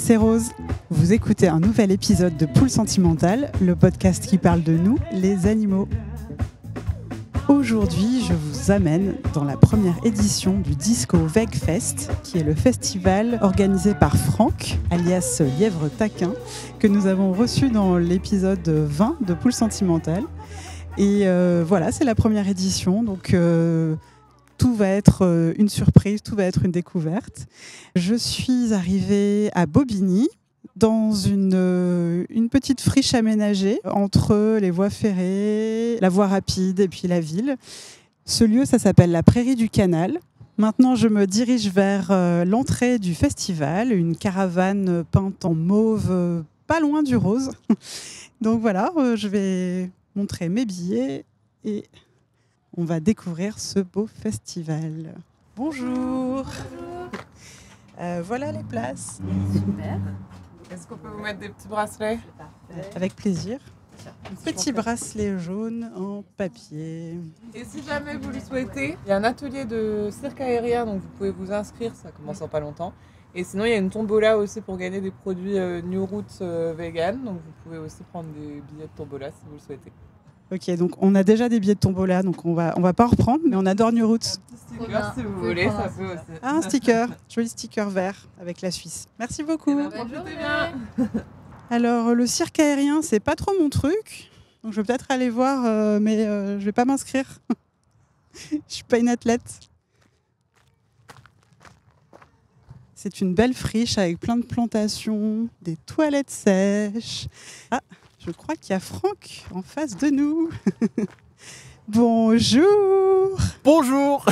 c'est Rose. Vous écoutez un nouvel épisode de Poule Sentimentale, le podcast qui parle de nous, les animaux. Aujourd'hui, je vous amène dans la première édition du Disco Vegfest, qui est le festival organisé par Franck, alias Lièvre Taquin, que nous avons reçu dans l'épisode 20 de Poule Sentimentale. Et voilà, c'est la première édition, donc tout va être une surprise, tout va être une découverte. Je suis arrivée à Bobigny, dans une petite friche aménagée entre les voies ferrées, la voie rapide et puis la ville. Ce lieu, ça s'appelle la Prairie du Canal. Maintenant, je me dirige vers l'entrée du festival, une caravane peinte en mauve, pas loin du rose. Donc voilà, je vais montrer mes billets et on va découvrir ce beau festival. Bonjour. Voilà les places. Super. Est-ce qu'on peut vous mettre des petits bracelets ? Avec plaisir. Petit bracelet jaune en papier. Et si jamais vous le souhaitez, il y a un atelier de cirque aérien, donc vous pouvez vous inscrire, ça commence en pas longtemps. Et sinon, il y a une tombola aussi pour gagner des produits New Roots vegan, donc vous pouvez aussi prendre des billets de tombola si vous le souhaitez. Ok, donc on a déjà des billets de tombola, donc on va pas en reprendre, mais on adore New Roots. Un petit sticker si vous voulez, ça peut aussi. Ah, un sticker, joli sticker vert avec la Suisse. Merci beaucoup. Profitez bien. Alors le cirque aérien, c'est pas trop mon truc, donc je vais peut-être aller voir, mais je vais pas m'inscrire. Je suis pas une athlète. C'est une belle friche avec plein de plantations, des toilettes sèches. Ah, je crois qu'il y a Franck en face de nous. Bonjour. Bonjour.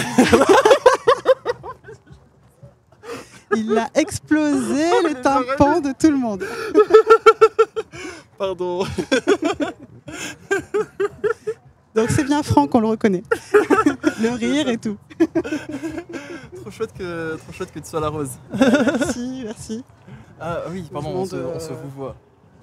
Il a explosé le tympan de tout le monde. Pardon. Donc c'est bien Franck, on le reconnaît. Le rire et tout. Trop chouette que tu sois la Rose. Merci, merci. Ah oui, pardon, on se vous voit.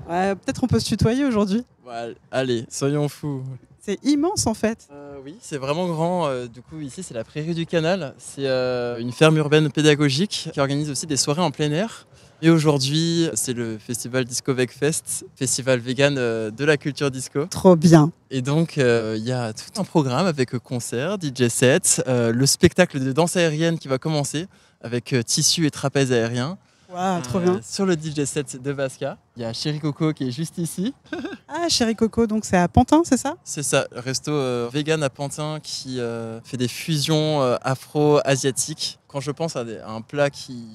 Ouais, peut-être on peut se tutoyer aujourd'hui. Ouais, allez, soyons fous. C'est immense en fait. Oui, c'est vraiment grand. Du coup, ici, c'est la Prairie du Canal. C'est une ferme urbaine pédagogique qui organise aussi des soirées en plein air. Et aujourd'hui, c'est le festival Disco Vegfest, festival vegan de la culture disco. Trop bien. Et donc, il y a tout un programme avec concert, DJ set, le spectacle de danse aérienne qui va commencer avec tissu et trapèze aérien. Waouh, trop bien. Sur le DJ set de Vasca, il y a Chéri Coco qui est juste ici. Ah, Chéri Coco, donc c'est à Pantin, c'est ça ? C'est ça, resto vegan à Pantin qui fait des fusions afro-asiatiques. Quand je pense à un plat qui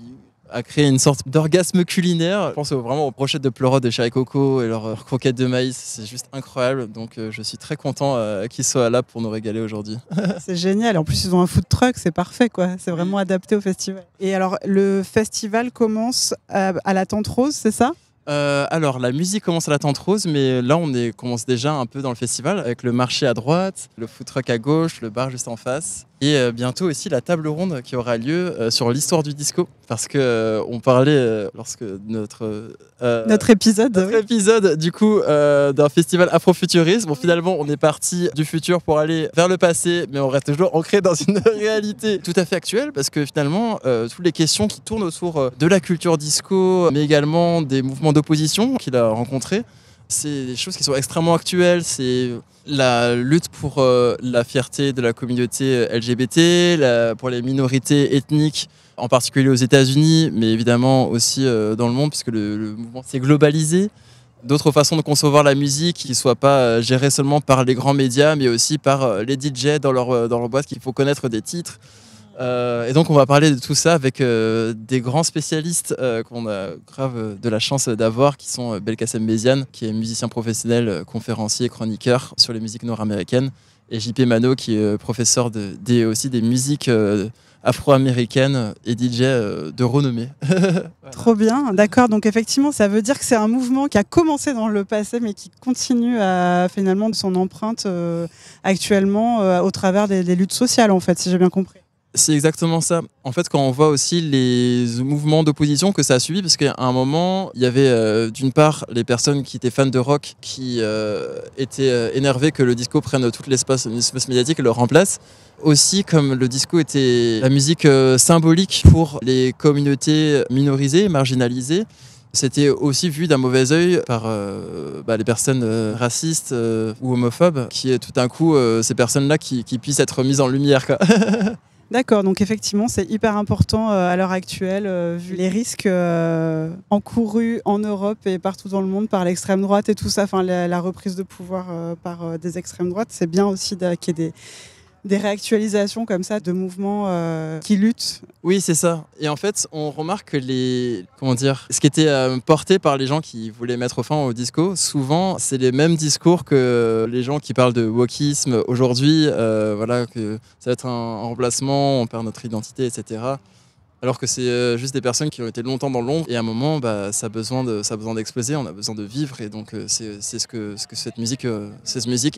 a créé une sorte d'orgasme culinaire, je pense vraiment aux brochettes de pleurote de Chéri Coco et leurs croquettes de maïs, c'est juste incroyable. Donc je suis très content qu'ils soient là pour nous régaler aujourd'hui. C'est génial. En plus, ils ont un food truck, c'est parfait, quoi. C'est vraiment adapté au festival. Et alors, le festival commence à la Tente Rose, c'est ça ? Alors, la musique commence à la Tente Rose, mais là, commence déjà un peu dans le festival avec le marché à droite, le food truck à gauche, le bar juste en face. Et bientôt aussi la table ronde qui aura lieu sur l'histoire du disco. Parce qu'on parlait lorsque notre épisode du coup d'un festival afrofuturiste. Bon, finalement, on est parti du futur pour aller vers le passé, mais on reste toujours ancré dans une réalité tout à fait actuelle parce que finalement, toutes les questions qui tournent autour de la culture disco, mais également des mouvements d'opposition qu'il a rencontrés, c'est des choses qui sont extrêmement actuelles. C'est la lutte pour la fierté de la communauté LGBT, pour les minorités ethniques, en particulier aux États-Unis, mais évidemment aussi dans le monde, puisque le mouvement s'est globalisé. D'autres façons de concevoir la musique qui ne soient pas gérées seulement par les grands médias, mais aussi par les DJ dans leur boîte, qu'il faut connaître des titres. Et donc on va parler de tout ça avec des grands spécialistes qu'on a grave de la chance d'avoir, qui sont Belkacem Méziane, qui est musicien professionnel, conférencier, chroniqueur sur les musiques nord-américaines, et JP Mano, qui est professeur aussi des musiques afro-américaines et DJ de renommée. Voilà. Trop bien, d'accord. Donc effectivement, ça veut dire que c'est un mouvement qui a commencé dans le passé, mais qui continue à finalement de son empreinte actuellement au travers des luttes sociales, en fait, si j'ai bien compris. C'est exactement ça. En fait, quand on voit aussi les mouvements d'opposition que ça a subi, parce qu'à un moment, il y avait d'une part les personnes qui étaient fans de rock qui étaient énervées que le disco prenne tout l'espace médiatique et le remplace. Aussi, comme le disco était la musique symbolique pour les communautés minorisées, marginalisées, C'était aussi vu d'un mauvais œil par les personnes racistes ou homophobes, qui est tout d'un coup ces personnes-là qui puissent être mises en lumière, quoi. D'accord, donc effectivement, c'est hyper important à l'heure actuelle, vu les risques encourus en Europe et partout dans le monde par l'extrême droite et tout ça, enfin la reprise de pouvoir par des extrêmes droites. C'est bien aussi qu'il y ait des réactualisations comme ça de mouvements qui luttent. Oui, c'est ça. Et en fait, on remarque que ce qui était porté par les gens qui voulaient mettre fin au disco, souvent, c'est les mêmes discours que les gens qui parlent de wokisme aujourd'hui, que ça va être un remplacement, on perd notre identité, etc. Alors que c'est juste des personnes qui ont été longtemps dans l'ombre et à un moment, ça a besoin d'exploser, on a besoin de vivre et donc c'est ce que cette musique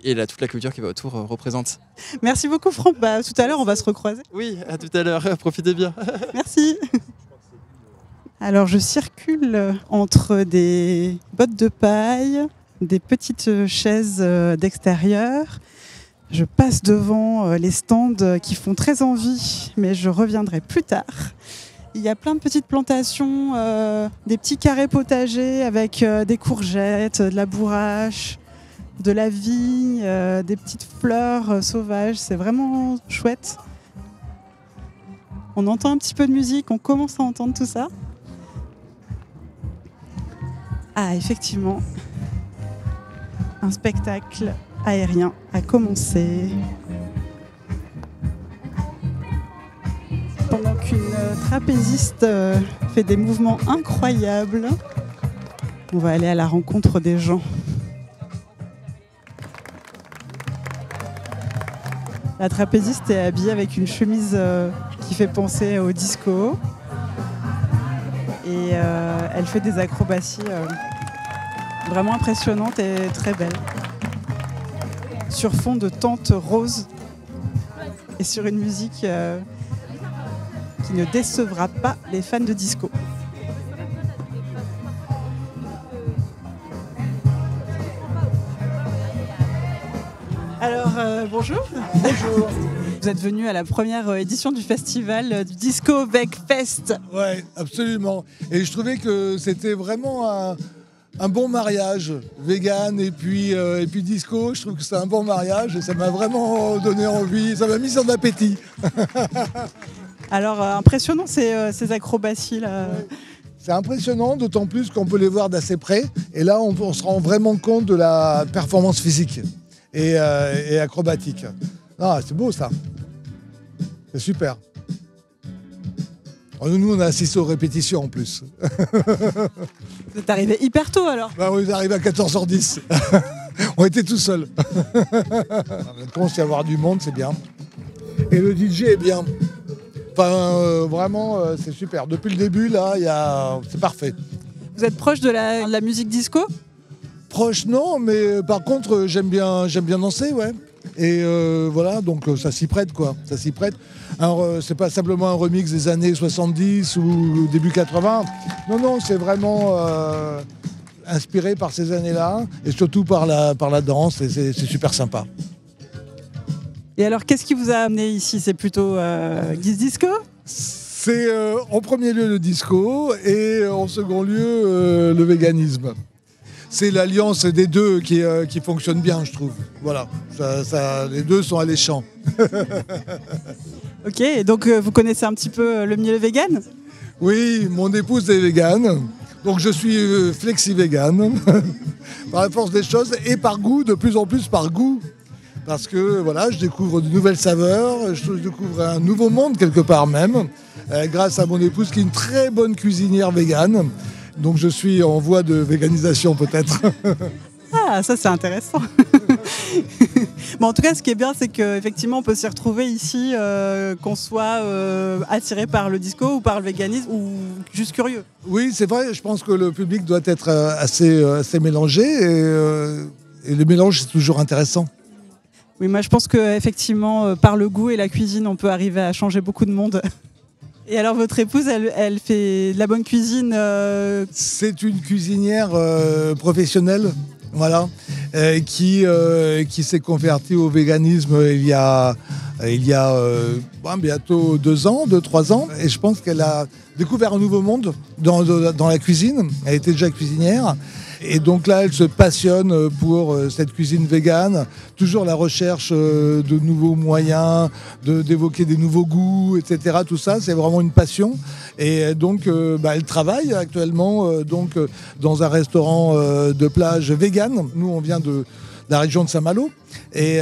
et toute la culture qui va autour représente. Merci beaucoup Franck, tout à l'heure on va se recroiser. Oui, à tout à l'heure, profitez bien. Merci. Alors je circule entre des bottes de paille, des petites chaises d'extérieur. Je passe devant les stands qui font très envie, mais je reviendrai plus tard. Il y a plein de petites plantations, des petits carrés potagers avec des courgettes, de la bourrache, de la vigne, des petites fleurs sauvages. C'est vraiment chouette. On entend un petit peu de musique, on commence à entendre tout ça. Ah, effectivement, un spectacle aérien a commencé. Pendant qu'une trapéziste fait des mouvements incroyables, on va aller à la rencontre des gens. La trapéziste est habillée avec une chemise qui fait penser au disco. Et elle fait des acrobaties vraiment impressionnantes et très belles. Sur fond de tente rose et sur une musique qui ne décevra pas les fans de disco. Alors, bonjour. Bonjour. Vous êtes venu à la première édition du festival du Disco Vegfest. Ouais, absolument. Et je trouvais que c'était vraiment un bon mariage, vegan et puis disco. Je trouve que c'est un bon mariage et ça m'a vraiment donné envie, ça m'a mis en appétit. Alors, impressionnant ces acrobaties-là. Ouais. C'est impressionnant, d'autant plus qu'on peut les voir d'assez près. Et là, on se rend vraiment compte de la performance physique et acrobatique. Ah, c'est beau ça. C'est super. Nous, on a assisté aux répétitions en plus. Vous êtes arrivé hyper tôt alors? On est arrivé à 14h10. On était tout seuls. Quand il y avoir du monde, c'est bien. Et le DJ est bien. Enfin, vraiment, c'est super. Depuis le début, là, c'est parfait. Vous êtes proche de la musique disco? Proche, non, mais par contre, j'aime bien danser, ouais. Et voilà, donc ça s'y prête, quoi. Ça s'y prête. Alors, c'est pas simplement un remix des années 70 ou début 80. Non, c'est vraiment inspiré par ces années-là et surtout par la danse. Et c'est super sympa. Et alors, qu'est-ce qui vous a amené ici? C'est plutôt disco? C'est en premier lieu le disco et en second lieu le véganisme. C'est l'alliance des deux qui fonctionne bien, je trouve. Voilà, les deux sont alléchants. Ok, et donc vous connaissez un petit peu le milieu vegan? Oui, mon épouse est végane, donc je suis flexi-végane, par la force des choses, et par goût, de plus en plus par goût. Parce que voilà, je découvre de nouvelles saveurs, je découvre un nouveau monde quelque part même, grâce à mon épouse qui est une très bonne cuisinière végane. Donc je suis en voie de véganisation peut-être. Ah, ça c'est intéressant. Bon, en tout cas, ce qui est bien, c'est qu'effectivement, on peut s'y retrouver ici, qu'on soit attiré par le disco ou par le véganisme ou juste curieux. Oui, c'est vrai, je pense que le public doit être assez mélangé et le mélange c'est toujours intéressant. Oui, moi je pense qu'effectivement, par le goût et la cuisine, on peut arriver à changer beaucoup de monde. Et alors votre épouse, elle fait de la bonne cuisine C'est une cuisinière professionnelle, voilà, qui s'est convertie au véganisme il y a bientôt 2 ans, 3 ans. Et je pense qu'elle a découvert un nouveau monde dans la cuisine. Elle était déjà cuisinière. Et donc là, elle se passionne pour cette cuisine végane, toujours la recherche de nouveaux moyens, d'évoquer des nouveaux goûts, etc. Tout ça, c'est vraiment une passion. Et donc, elle travaille actuellement dans un restaurant de plage végane. Nous, on vient de la région de Saint-Malo. Et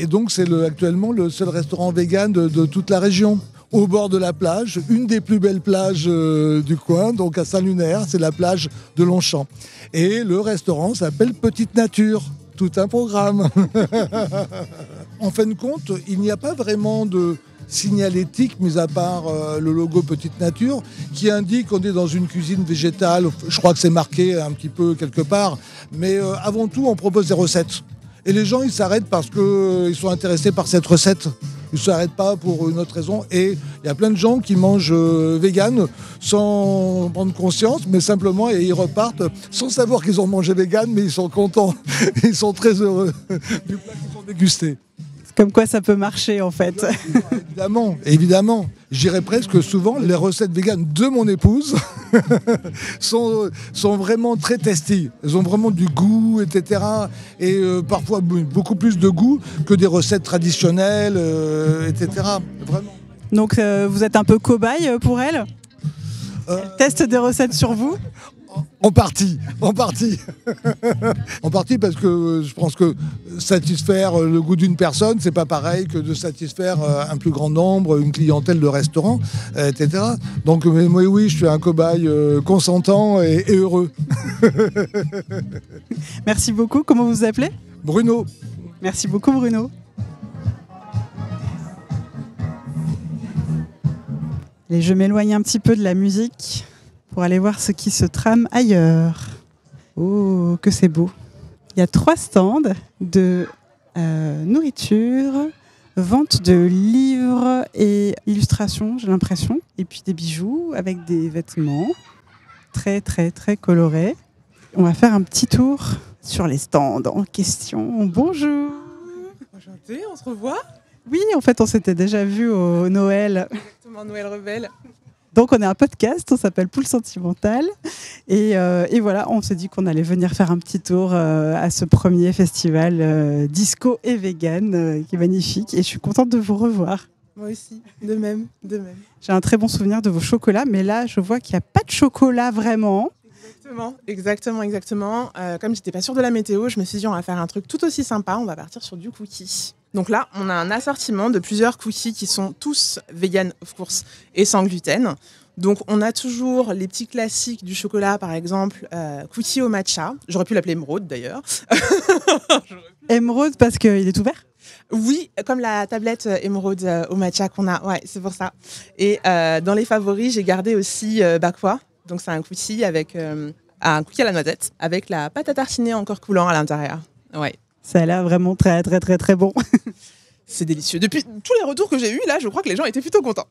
donc, c'est actuellement le seul restaurant végane de toute la région. Au bord de la plage, une des plus belles plages du coin, donc à Saint-Lunaire, c'est la plage de Longchamp. Et le restaurant s'appelle Petite Nature, tout un programme. En fin de compte, il n'y a pas vraiment de signalétique, mis à part le logo Petite Nature, qui indique qu'on est dans une cuisine végétale. Je crois que c'est marqué un petit peu quelque part. Mais avant tout, on propose des recettes. Et les gens, ils s'arrêtent parce qu'ils sont intéressés par cette recette. Ils ne s'arrêtent pas pour une autre raison. Et il y a plein de gens qui mangent vegan sans prendre conscience, mais simplement, et ils repartent sans savoir qu'ils ont mangé vegan, mais ils sont contents. Ils sont très heureux du plat qu'ils ont dégusté. Comme quoi ça peut marcher en fait. Évidemment. J'irais presque souvent, les recettes véganes de mon épouse sont vraiment très tasty. Elles ont vraiment du goût, etc. Et parfois beaucoup plus de goût que des recettes traditionnelles, etc. Vraiment. Donc vous êtes un peu cobaye pour elle ? Elle teste des recettes sur vous ? En partie. En partie parce que je pense que satisfaire le goût d'une personne, c'est pas pareil que de satisfaire un plus grand nombre, une clientèle de restaurant, etc. Donc moi, oui, je suis un cobaye consentant et heureux. Merci beaucoup. Comment vous vous appelez ? Bruno. Merci beaucoup Bruno. Et je m'éloigne un petit peu de la musique pour aller voir ce qui se trame ailleurs. Oh, que c'est beau. Il y a 3 stands de nourriture, vente de livres et illustrations, j'ai l'impression. Et puis des bijoux avec des vêtements très, très, très colorés. On va faire un petit tour sur les stands en question. Bonjour. Enchantée, on se revoit. Oui, en fait, on s'était déjà vu au Noël. Exactement, Noël Rebelle. Donc, on est un podcast, on s'appelle Poule Sentimentale. Et voilà, on s'est dit qu'on allait venir faire un petit tour à ce premier festival disco et vegan qui est magnifique. Et je suis contente de vous revoir. Moi aussi, de même. J'ai un très bon souvenir de vos chocolats, mais là, je vois qu'il n'y a pas de chocolat vraiment. Exactement. Comme j'étais pas sûre de la météo, je me suis dit on va faire un truc tout aussi sympa, on va partir sur du cookie. Donc là, on a un assortiment de plusieurs cookies qui sont tous vegan, of course, et sans gluten. Donc on a toujours les petits classiques du chocolat, par exemple, cookie au matcha. J'aurais pu l'appeler émeraude d'ailleurs. Émeraude parce qu'il est ouvert ? Oui, comme la tablette émeraude au matcha qu'on a, ouais, c'est pour ça. Et dans les favoris, j'ai gardé aussi Bakwa. Donc c'est un cookie avec un cookie à la noisette avec la pâte à tartiner encore coulant à l'intérieur. Ouais. Ça a l'air vraiment très très très très bon. C'est délicieux. Depuis tous les retours que j'ai eus, là, je crois que les gens étaient plutôt contents.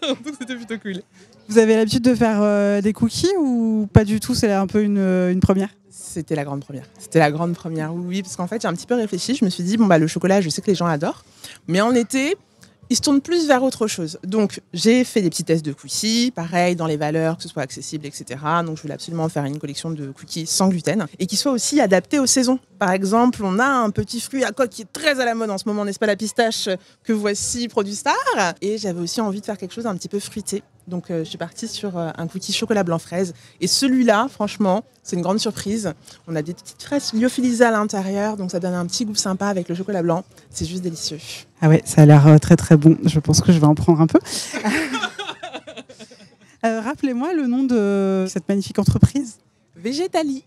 Donc c'était plutôt cool. Vous avez l'habitude de faire des cookies ou pas du tout ? C'est un peu une première ? C'était la grande première. Oui, parce qu'en fait, j'ai un petit peu réfléchi. Je me suis dit, le chocolat, je sais que les gens adorent. Mais en été, ils se tournent plus vers autre chose. Donc, j'ai fait des petits tests de cookies, pareil, dans les valeurs, que ce soit accessible, etc. Donc, je voulais absolument faire une collection de cookies sans gluten et qui soit aussi adaptés aux saisons. Par exemple, on a un petit fruit à coque qui est très à la mode en ce moment, n'est-ce pas, la pistache que voici, produit star. Et j'avais aussi envie de faire quelque chose un petit peu fruité. Donc, je suis partie sur un cookie chocolat blanc fraise. Et celui-là, franchement, c'est une grande surprise. On a des petites fraises lyophilisées à l'intérieur, donc ça donne un petit goût sympa avec le chocolat blanc. C'est juste délicieux. Ah ouais, ça a l'air très très bon. Je pense que je vais en prendre un peu. Rappelez-moi le nom de cette magnifique entreprise. Végétalie.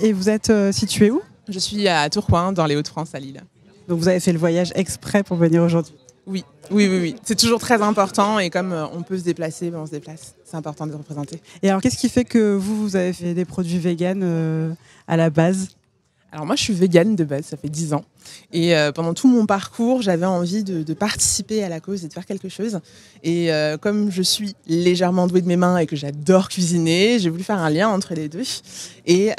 Et vous êtes situé où ? Je suis à Tourcoing, dans les Hauts-de-France, à Lille. Donc vous avez fait le voyage exprès pour venir aujourd'hui ? Oui. C'est toujours très important et comme on peut se déplacer, on se déplace. C'est important d'être représenté. Et alors, qu'est-ce qui fait que vous avez fait des produits véganes à la base ? Alors moi, je suis végane de base, ça fait 10 ans. Et pendant tout mon parcours, j'avais envie de participer à la cause et de faire quelque chose. Et comme je suis légèrement douée de mes mains et que j'adore cuisiner, j'ai voulu faire un lien entre les deux. Et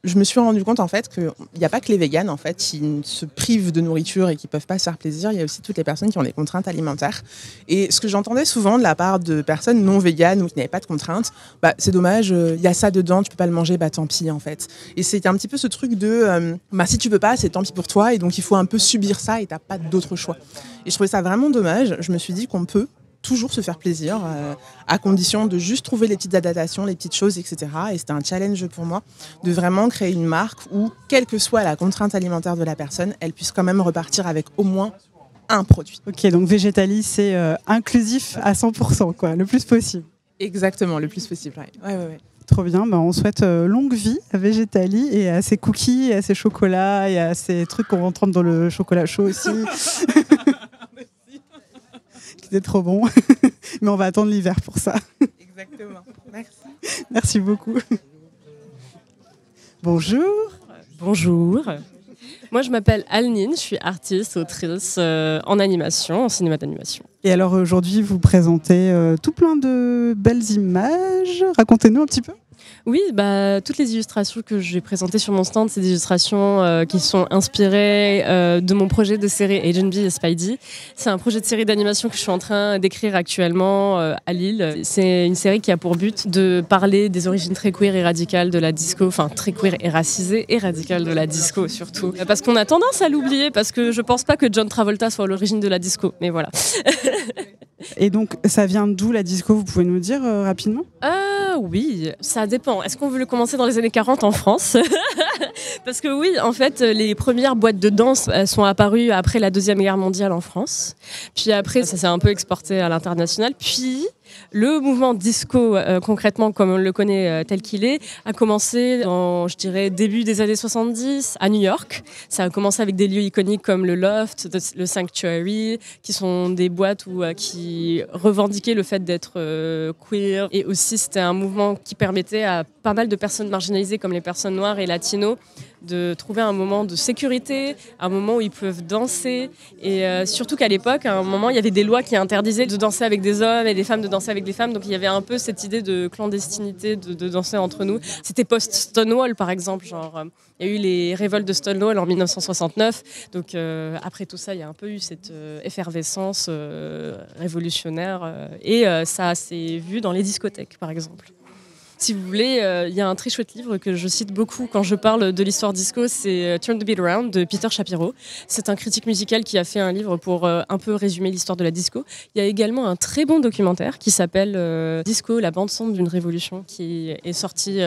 je me suis rendu compte en fait qu'il n'y a pas que les véganes en fait qui se privent de nourriture et qui peuvent pas se faire plaisir. Il y a aussi toutes les personnes qui ont des contraintes alimentaires. Et ce que j'entendais souvent de la part de personnes non véganes ou qui n'avaient pas de contraintes, c'est dommage, il y a ça dedans, tu peux pas le manger, tant pis en fait. Et c'était un petit peu ce truc de si tu peux pas, c'est tant pis pour toi et donc il faut un peu subir ça et t'as pas d'autre choix. Et je trouvais ça vraiment dommage. Je me suis dit qu'on peut toujours se faire plaisir, à condition de juste trouver les petites adaptations, les petites choses, etc. Et c'était un challenge pour moi de vraiment créer une marque où, quelle que soit la contrainte alimentaire de la personne, elle puisse quand même repartir avec au moins un produit. Ok, donc Végétalis, c'est inclusif à 100%, quoi, le plus possible. Exactement, le plus possible. Ouais. Trop bien, on souhaite longue vie à Végétalis et à ses cookies, et à ses chocolats, et à ces trucs qu'on rentre dans le chocolat chaud aussi. C'est trop bon, mais on va attendre l'hiver pour ça. Exactement, merci. Merci beaucoup. Bonjour. Bonjour. Moi, je m'appelle Alnine, je suis artiste, autrice en animation, en cinéma d'animation. Et alors aujourd'hui, vous présentez tout plein de belles images. Racontez-nous un petit peu. Oui, toutes les illustrations que j'ai présentées sur mon stand, c'est des illustrations qui sont inspirées de mon projet de série Agent B et Spidey. C'est un projet de série d'animation que je suis en train d'écrire actuellement à Lille. C'est une série qui a pour but de parler des origines très queer et radicales de la disco, enfin très queer et racisées et radicales de la disco surtout. Parce qu'on a tendance à l'oublier, parce que je pense pas que John Travolta soit à l'origine de la disco, mais voilà. Et donc, ça vient d'où la disco, vous pouvez nous dire rapidement ? Oui, ça dépend. Est-ce qu'on veut le commencer dans les années 40 en France ? Parce que oui, en fait, les premières boîtes de danse sont apparues après la Deuxième Guerre mondiale en France. Puis après, ça s'est un peu exporté à l'international. Puis le mouvement disco, concrètement, comme on le connaît tel qu'il est, a commencé dans, je dirais, début des années 70 à New York. Ça a commencé avec des lieux iconiques comme le Loft, le Sanctuary, qui sont des boîtes qui revendiquaient le fait d'être queer. Et aussi, c'était un mouvement qui permettait à pas mal de personnes marginalisées, comme les personnes noires et latinos, de trouver un moment de sécurité, un moment où ils peuvent danser. Et surtout qu'à l'époque, à un moment, il y avait des lois qui interdisaient de danser avec des hommes et des femmes de danser avec des femmes. Donc il y avait un peu cette idée de clandestinité, de danser entre nous. C'était post-Stonewall, par exemple. Il y a eu les révoltes de Stonewall en 1969. Donc après tout ça, il y a un peu eu cette effervescence révolutionnaire. Et ça s'est vu dans les discothèques, par exemple. Si vous voulez, il y a un très chouette livre que je cite beaucoup quand je parle de l'histoire disco, c'est Turn the Beat Around de Peter Shapiro. C'est un critique musical qui a fait un livre pour un peu résumer l'histoire de la disco. Il y a également un très bon documentaire qui s'appelle Disco, la bande-son d'une révolution, qui est sorti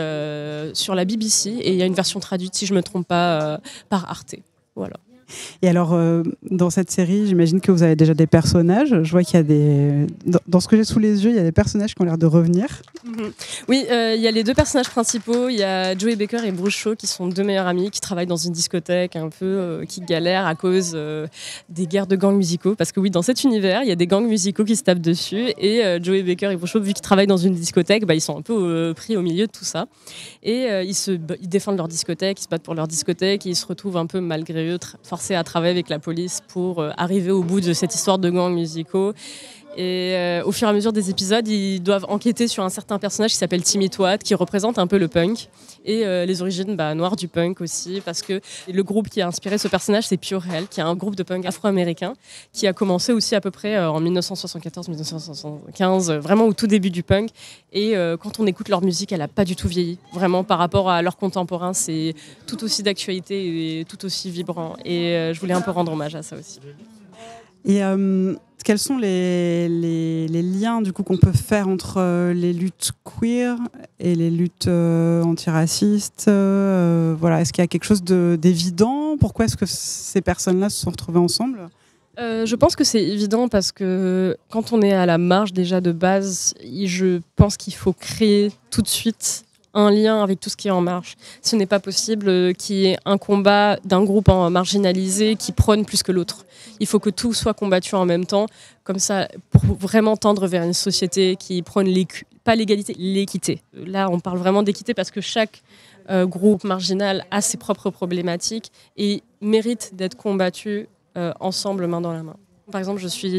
sur la BBC et il y a une version traduite, si je ne me trompe pas, par Arte. Voilà. Et alors, dans cette série, j'imagine que vous avez déjà des personnages. Je vois qu'il y a des... Dans ce que j'ai sous les yeux, il y a des personnages qui ont l'air de revenir. Oui, il y a les deux personnages principaux. Il y a Joey Baker et Bruce Shaw, qui sont deux meilleurs amis, qui travaillent dans une discothèque un peu, qui galèrent à cause des guerres de gangs musicaux. Parce que oui, dans cet univers, il y a des gangs musicaux qui se tapent dessus. Et Joey Baker et Bruce Shaw, vu qu'ils travaillent dans une discothèque, ils sont un peu pris au milieu de tout ça. Et ils défendent leur discothèque, ils se battent pour leur discothèque. Et ils se retrouvent un peu, malgré eux, forcés à travailler avec la police pour arriver au bout de cette histoire de gangs musicaux. Et au fur et à mesure des épisodes, ils doivent enquêter sur un certain personnage qui s'appelle Timmy Twat, qui représente un peu le punk et les origines noires du punk aussi, parce que le groupe qui a inspiré ce personnage, c'est Pure Hell, qui est un groupe de punk afro-américain qui a commencé aussi à peu près en 1974-1975, vraiment au tout début du punk. Et quand on écoute leur musique, elle n'a pas du tout vieilli. Vraiment, par rapport à leurs contemporains, c'est tout aussi d'actualité et tout aussi vibrant. Et je voulais un peu rendre hommage à ça aussi. Et quels sont les liens du coup qu'on peut faire entre les luttes queer et les luttes antiracistes voilà, est-ce qu'il y a quelque chose d'évident ? Pourquoi est-ce que ces personnes-là se sont retrouvées ensemble ? Je pense que c'est évident parce que quand on est à la marge déjà de base, je pense qu'il faut créer tout de suite un lien avec tout ce qui est en marche. Ce n'est pas possible qu'il y ait un combat d'un groupe marginalisé qui prône plus que l'autre. Il faut que tout soit combattu en même temps, comme ça, pour vraiment tendre vers une société qui prône pas l'égalité, l'équité. Là, on parle vraiment d'équité parce que chaque groupe marginal a ses propres problématiques et mérite d'être combattu ensemble, main dans la main. Par exemple, je suis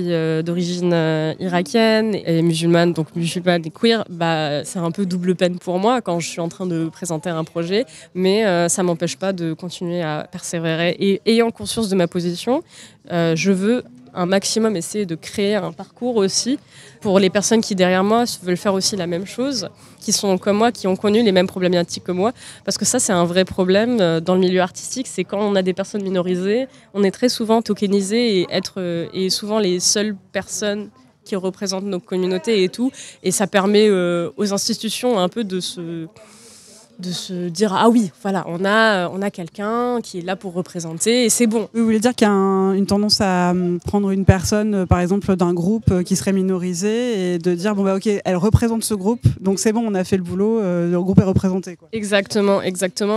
d'origine irakienne et musulmane, donc musulmane et queer. C'est un peu double peine pour moi quand je suis en train de présenter un projet, mais ça ne m'empêche pas de continuer à persévérer. Et ayant conscience de ma position, je veux un maximum essayer de créer un parcours aussi pour les personnes qui derrière moi veulent faire aussi la même chose, qui sont comme moi, qui ont connu les mêmes problématiques que moi, parce que ça c'est un vrai problème dans le milieu artistique, c'est quand on a des personnes minorisées, on est très souvent tokenisé et souvent les seules personnes qui représentent nos communautés et tout, et ça permet aux institutions un peu de se dire ah oui, voilà, on a quelqu'un qui est là pour représenter et c'est bon. Vous voulez dire qu'il y a une tendance à prendre une personne, par exemple, d'un groupe qui serait minorisé et de dire bon bah ok, elle représente ce groupe, donc c'est bon, on a fait le boulot, le groupe est représenté, quoi. Exactement.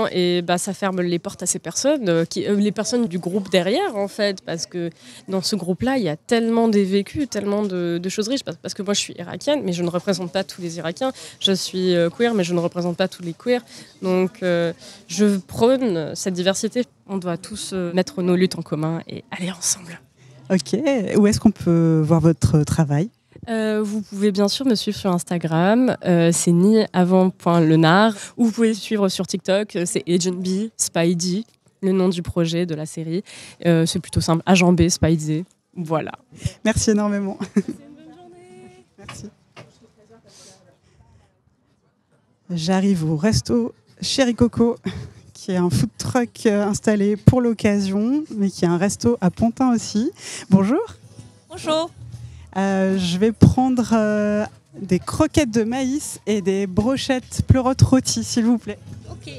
Et ça ferme les portes à ces personnes, les personnes du groupe derrière en fait, parce que dans ce groupe-là, il y a tellement des vécus, tellement de choses riches, parce que moi je suis irakienne, mais je ne représente pas tous les Irakiens, je suis queer, mais je ne représente pas tous les queers. Donc je prône cette diversité. On doit tous mettre nos luttes en commun et aller ensemble. Ok, où est-ce qu'on peut voir votre travail ? Vous pouvez bien sûr me suivre sur Instagram, c'est niavant.lenard, ou vous pouvez suivre sur TikTok, c'est Agent B, Spidey, le nom du projet de la série. C'est plutôt simple, Agent B, Spidey, voilà. Merci énormément. Bonne journée. Merci. J'arrive au resto Chéri Coco, qui est un food truck installé pour l'occasion, mais qui est un resto à Pontin aussi. Bonjour. Bonjour. Je vais prendre des croquettes de maïs et des brochettes pleurotes rôties, s'il vous plaît. Ok.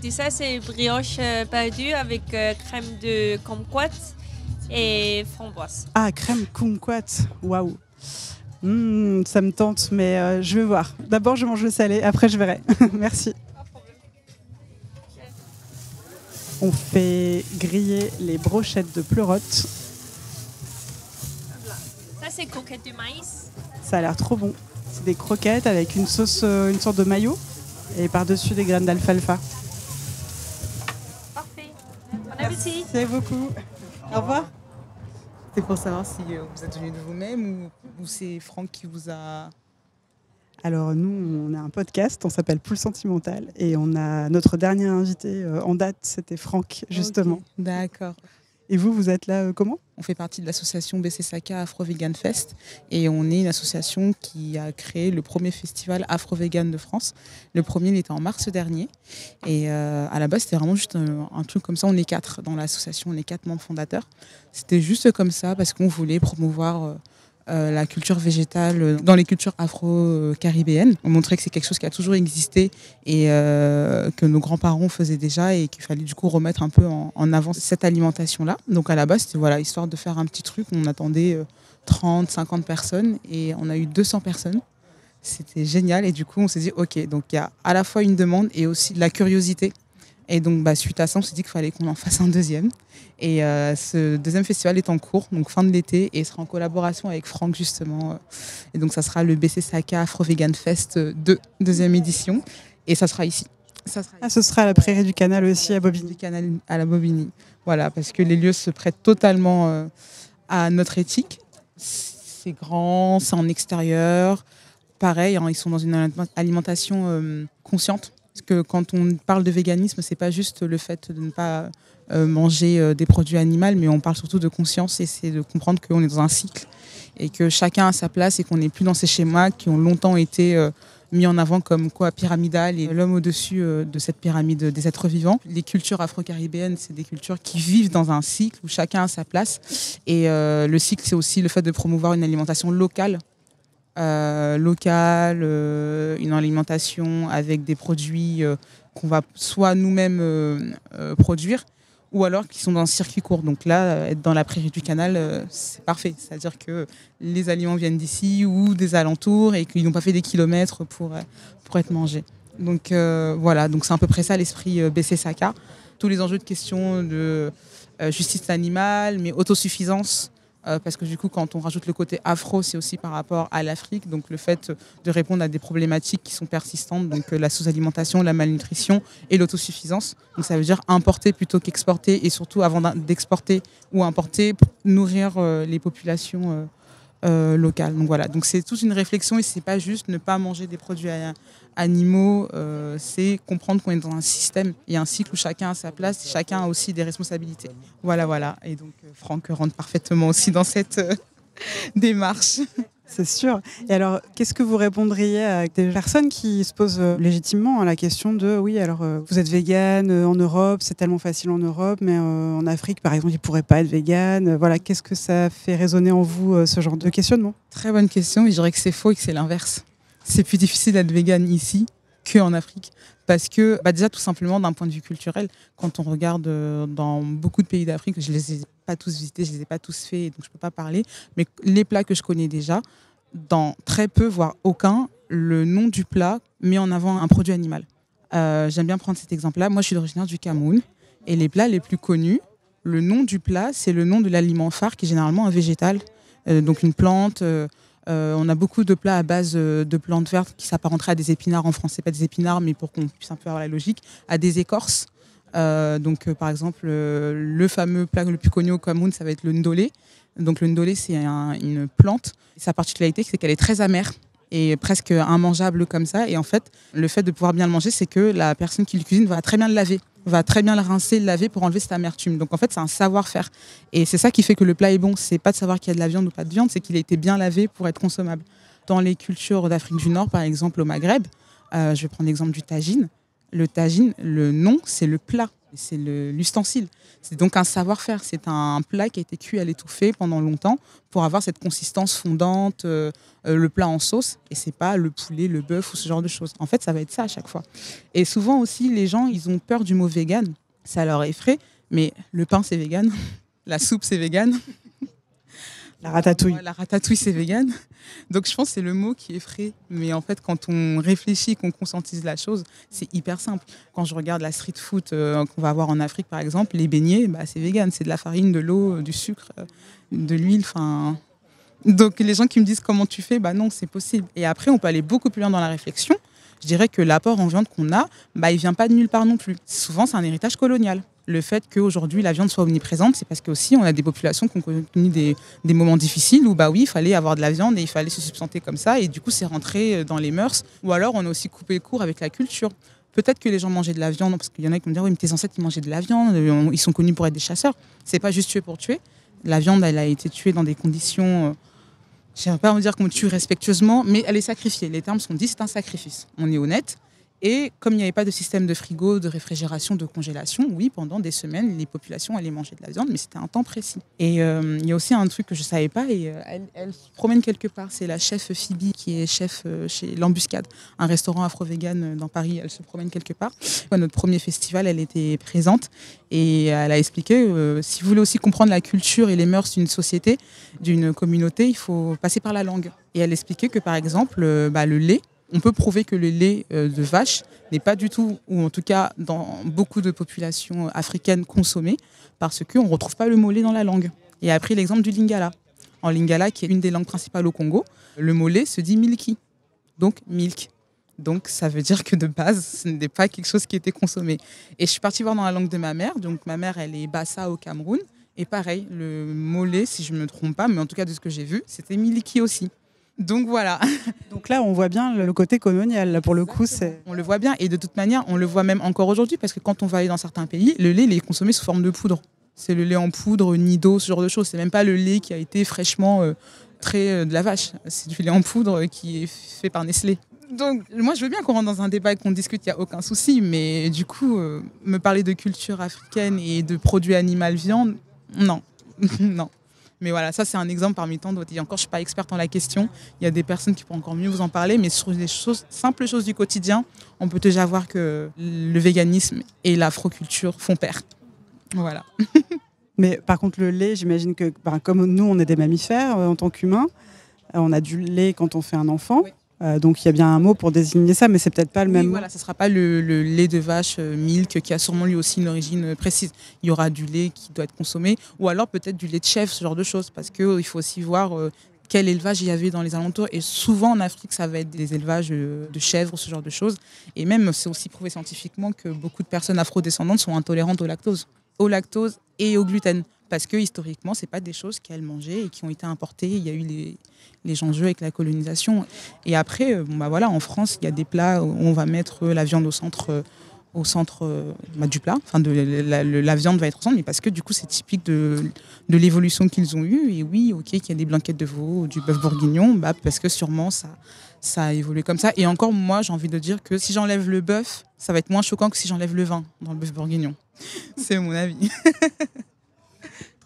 Tout ça, c'est brioche perdue avec crème de kumquat et framboise. Ah, crème kumquat, waouh. Ça me tente, mais je vais voir. D'abord, je mange le salé, après je verrai. Merci. On fait griller les brochettes de pleurotes. Ça, c'est croquettes de maïs. Ça a l'air trop bon. C'est des croquettes avec une sauce, une sorte de mayo, et par-dessus des graines d'alfalfa. Parfait. Bon appétit. Merci beaucoup. Au revoir. C'est pour savoir si vous êtes venu de vous-même ou c'est Franck qui vous a... Alors nous, on a un podcast, on s'appelle Poule Sentimentale, et on a notre dernier invité en date, c'était Franck, justement. Okay. D'accord. Et vous êtes là comment ? On fait partie de l'association BC Saka Afro Vegan Fest et on est une association qui a créé le premier festival Afro Vegan de France. Le premier, il était en mars dernier et à la base, c'était vraiment juste un truc comme ça. On est 4 dans l'association, on est 4 membres fondateurs. C'était juste comme ça parce qu'on voulait promouvoir la culture végétale dans les cultures afro-caribéennes. On montrait que c'est quelque chose qui a toujours existé et que nos grands-parents faisaient déjà et qu'il fallait du coup remettre un peu en avant cette alimentation-là. Donc à la base, c'était voilà, histoire de faire un petit truc. On attendait 30, 50 personnes et on a eu 200 personnes. C'était génial et du coup, on s'est dit ok, donc il y a à la fois une demande et aussi de la curiosité. Et donc, suite à ça, on s'est dit qu'il fallait qu'on en fasse un deuxième. Et ce deuxième festival est en cours, donc fin de l'été, et sera en collaboration avec Franck, justement. Et donc, ça sera le BC Saka Afro Vegan Fest 2, deuxième édition. Et ça sera ici. Ce sera à la Prairie du Canal aussi, à Bobigny. Du Canal à la Bobigny. Voilà, parce que les lieux se prêtent totalement à notre éthique. C'est grand, c'est en extérieur. Pareil, hein, ils sont dans une alimentation consciente. Parce que quand on parle de véganisme, c'est pas juste le fait de ne pas manger des produits animaux, mais on parle surtout de conscience et c'est de comprendre qu'on est dans un cycle et que chacun a sa place et qu'on n'est plus dans ces schémas qui ont longtemps été mis en avant comme quoi pyramidal et l'homme au-dessus de cette pyramide des êtres vivants. Les cultures afro-caribéennes, c'est des cultures qui vivent dans un cycle où chacun a sa place et le cycle, c'est aussi le fait de promouvoir une alimentation locale. Une alimentation avec des produits qu'on va soit nous-mêmes produire ou alors qui sont dans un circuit court. Donc là, être dans la Prairie du Canal, c'est parfait. C'est-à-dire que les aliments viennent d'ici ou des alentours et qu'ils n'ont pas fait des kilomètres pour être mangés. Donc voilà, donc c'est à peu près ça l'esprit BC Saka. Tous les enjeux de questions de justice animale, mais autosuffisance, parce que du coup, quand on rajoute le côté afro, c'est aussi par rapport à l'Afrique, donc le fait de répondre à des problématiques qui sont persistantes, donc la sous-alimentation, la malnutrition et l'autosuffisance. Donc ça veut dire importer plutôt qu'exporter, et surtout avant d'exporter ou importer, nourrir les populations locales. Donc voilà, donc c'est toute une réflexion et c'est pas juste ne pas manger des produits animaux, c'est comprendre qu'on est dans un système et un cycle où chacun a sa place et chacun a aussi des responsabilités. Voilà. Et donc Franck rentre parfaitement aussi dans cette démarche. C'est sûr. Et alors, qu'est-ce que vous répondriez à des personnes qui se posent légitimement la question de oui, alors vous êtes végane en Europe, c'est tellement facile en Europe, mais en Afrique, par exemple, ils ne pourraient pas être végane. Voilà, qu'est-ce que ça fait résonner en vous, ce genre de questionnement? Très bonne question, et je dirais que c'est faux et que c'est l'inverse. C'est plus difficile d'être végane ici qu'en Afrique. Parce que déjà, tout simplement, d'un point de vue culturel, quand on regarde dans beaucoup de pays d'Afrique, je ne les ai pas tous visités, je ne les ai pas tous faits, donc je ne peux pas parler, mais les plats que je connais déjà, dans très peu, voire aucun, le nom du plat met en avant un produit animal. J'aime bien prendre cet exemple-là. Moi, je suis originaire du Cameroun, et les plats les plus connus, le nom du plat, c'est le nom de l'aliment phare, qui est généralement un végétal, donc une plante. On a beaucoup de plats à base de plantes vertes qui s'apparenteraient à des épinards en français, pas des épinards, mais pour qu'on puisse un peu avoir la logique, à des écorces. Par exemple, le fameux plat le plus connu au Cameroun, ça va être le ndolé. Donc le ndolé, c'est une plante. Sa particularité, c'est qu'elle est très amère et presque immangeable comme ça. Et en fait, le fait de pouvoir bien le manger, c'est que la personne qui le cuisine va très bien le laver, va très bien le rincer, le laver pour enlever cette amertume. Donc en fait, c'est un savoir-faire. Et c'est ça qui fait que le plat est bon. C'est pas de savoir qu'il y a de la viande ou pas de viande, c'est qu'il a été bien lavé pour être consommable. Dans les cultures d'Afrique du Nord, par exemple au Maghreb, je vais prendre l'exemple du tagine. Le tagine, le nom, c'est le plat, c'est l'ustensile. C'est donc un savoir-faire. C'est un plat qui a été cuit à l'étouffée pendant longtemps pour avoir cette consistance fondante, le plat en sauce. Et c'est pas le poulet, le bœuf ou ce genre de choses. En fait, ça va être ça à chaque fois. Et souvent aussi, les gens, ils ont peur du mot vegan. Ça leur effraie. Mais le pain, c'est vegan. La soupe, c'est vegan. La ratatouille. La ratatouille, c'est vegan. Donc je pense que c'est le mot qui effraie. Mais en fait, quand on réfléchit, qu'on conscientise la chose, c'est hyper simple. Quand je regarde la street food qu'on va avoir en Afrique, par exemple, les beignets, c'est vegan. C'est de la farine, de l'eau, du sucre, de l'huile. Donc les gens qui me disent comment tu fais, non, c'est possible. Et après, on peut aller beaucoup plus loin dans la réflexion. Je dirais que l'apport en viande qu'on a, il ne vient pas de nulle part non plus. Souvent, c'est un héritage colonial. Le fait qu'aujourd'hui la viande soit omniprésente, c'est parce qu'aussi on a des populations qui ont connu des moments difficiles où il fallait avoir de la viande et il fallait se substanter comme ça, et du coup c'est rentré dans les mœurs. Ou alors on a aussi coupé le court avec la culture. Peut-être que les gens mangeaient de la viande, parce qu'il y en a qui me disent oui, mais tes ancêtres ils mangeaient de la viande, ils sont connus pour être des chasseurs. C'est pas juste tuer pour tuer. La viande, elle a été tuée dans des conditions, je ne vais pas vous dire qu'on tue respectueusement, mais elle est sacrifiée. Les termes sont dits, c'est un sacrifice. On est honnête. Et comme il n'y avait pas de système de frigo, de réfrigération, de congélation, oui, pendant des semaines, les populations allaient manger de la viande, mais c'était un temps précis. Et il y a aussi un truc que je ne savais pas, et elle se promène quelque part. C'est la chef Phoebe, qui est chef chez l'Embuscade, un restaurant afro-vegan dans Paris. Elle se promène quelque part. À notre premier festival, elle était présente, et elle a expliqué, si vous voulez aussi comprendre la culture et les mœurs d'une société, d'une communauté, il faut passer par la langue. Et elle expliquait que, par exemple, le lait, on peut prouver que le lait de vache n'est pas du tout, ou en tout cas dans beaucoup de populations africaines, consommé, parce qu'on ne retrouve pas le mot lait dans la langue. Et a pris l'exemple du lingala. En lingala, qui est une des langues principales au Congo, le mot lait se dit milki, donc milk. Donc ça veut dire que de base, ce n'est pas quelque chose qui était consommé. Et je suis partie voir dans la langue de ma mère. Donc ma mère, elle est Bassa au Cameroun. Et pareil, le mot lait, si je ne me trompe pas, mais en tout cas de ce que j'ai vu, c'était milki aussi. Donc voilà. Donc là, on voit bien le côté colonial. Là, pour le coup, on le voit bien, et de toute manière, on le voit même encore aujourd'hui, parce que quand on va aller dans certains pays, le lait il est consommé sous forme de poudre. C'est le lait en poudre, nido, ce genre de choses. C'est même pas le lait qui a été fraîchement trait de la vache. C'est du lait en poudre qui est fait par Nestlé. Donc moi, je veux bien qu'on rentre dans un débat et qu'on discute, il n'y a aucun souci, mais du coup, me parler de culture africaine et de produits animaux viande, non. Non. Mais voilà, ça c'est un exemple parmi tant d'autres. Et encore, je ne suis pas experte en la question. Il y a des personnes qui pourront encore mieux vous en parler. Mais sur des simples choses du quotidien, on peut déjà voir que le véganisme et l'afroculture font pair. Voilà. Mais par contre, le lait, j'imagine que comme nous, on est des mammifères en tant qu'humains, on a du lait quand on fait un enfant. Oui. Donc il y a bien un mot pour désigner ça, mais c'est peut-être pas le même mot. Voilà, ce ne sera pas le lait de vache milk qui a sûrement lui aussi une origine précise. Il y aura du lait qui doit être consommé, ou alors peut-être du lait de chèvre, ce genre de choses, parce qu'il faut aussi voir quel élevage il y avait dans les alentours. Et souvent en Afrique, ça va être des élevages de chèvres, ce genre de choses. Et même, c'est aussi prouvé scientifiquement que beaucoup de personnes afrodescendantes sont intolérantes au lactose et au gluten. Parce que historiquement, ce n'est pas des choses qu'elles mangeaient et qui ont été importées. Il y a eu les enjeux avec la colonisation. Et après, en France, il y a des plats où on va mettre la viande au centre du plat. Enfin, la viande va être au centre, mais parce que du coup, c'est typique de l'évolution qu'ils ont eue. Et oui, ok, qu'il y a des blanquettes de veau, du bœuf bourguignon, parce que sûrement ça a évolué comme ça. Et encore, moi, j'ai envie de dire que si j'enlève le bœuf, ça va être moins choquant que si j'enlève le vin dans le bœuf bourguignon. C'est mon avis.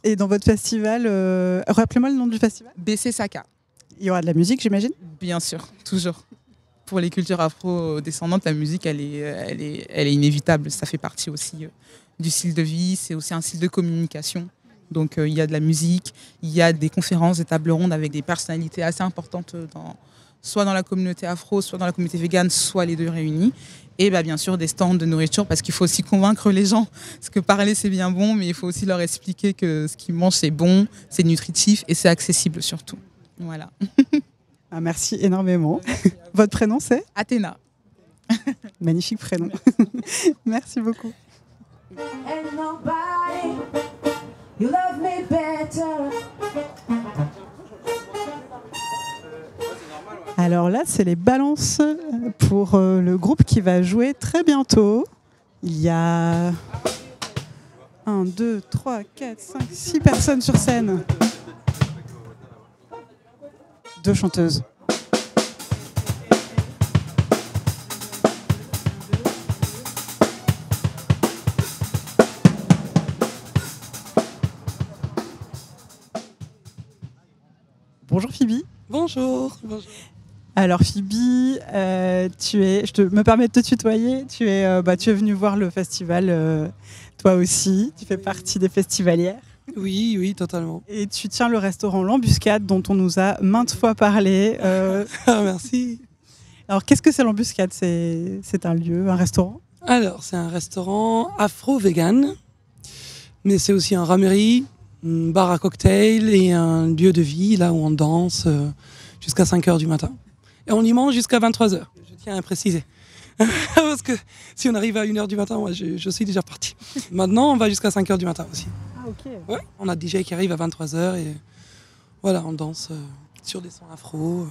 Et dans votre festival, rappelez-moi le nom du festival. BC Saka. Il y aura de la musique, j'imagine? Bien sûr, toujours. Pour les cultures afro-descendantes, la musique, elle est inévitable. Ça fait partie aussi du style de vie. C'est aussi un style de communication. Donc, il y a de la musique, il y a des conférences, des tables rondes avec des personnalités assez importantes, soit dans la communauté afro, soit dans la communauté végane, soit les deux réunis. Et bien sûr, des stands de nourriture, parce qu'il faut aussi convaincre les gens. Parce que parler, c'est bien bon, mais il faut aussi leur expliquer que ce qu'ils mangent, c'est bon, c'est nutritif et c'est accessible surtout. Voilà. Ah, merci énormément. Votre prénom, c'est? Athéna. Magnifique prénom. Merci beaucoup. Alors là, c'est les balances pour le groupe qui va jouer très bientôt. Il y a 1, 2, 3, 4, 5, 6 personnes sur scène. 2 chanteuses. Bonjour Phoebe. Bonjour. Alors Phoebe, me permets de te tutoyer. Tu es venue voir le festival toi aussi. Tu fais partie des festivalières. Oui, totalement. Et tu tiens le restaurant L'Embuscade dont on nous a maintes fois parlé. Merci. Alors qu'est-ce que c'est L'Embuscade? C'est un lieu, un restaurant? Alors c'est un restaurant afro-vegan, mais c'est aussi un ramerie, un bar à cocktail et un lieu de vie là où on danse jusqu'à 5h du matin. Et on y mange jusqu'à 23h, je tiens à préciser. Parce que si on arrive à 1h du matin, moi je suis déjà parti. Maintenant on va jusqu'à 5h du matin aussi. Ah ok. Ouais, on a DJ qui arrive à 23h et voilà, on danse sur des sons afro,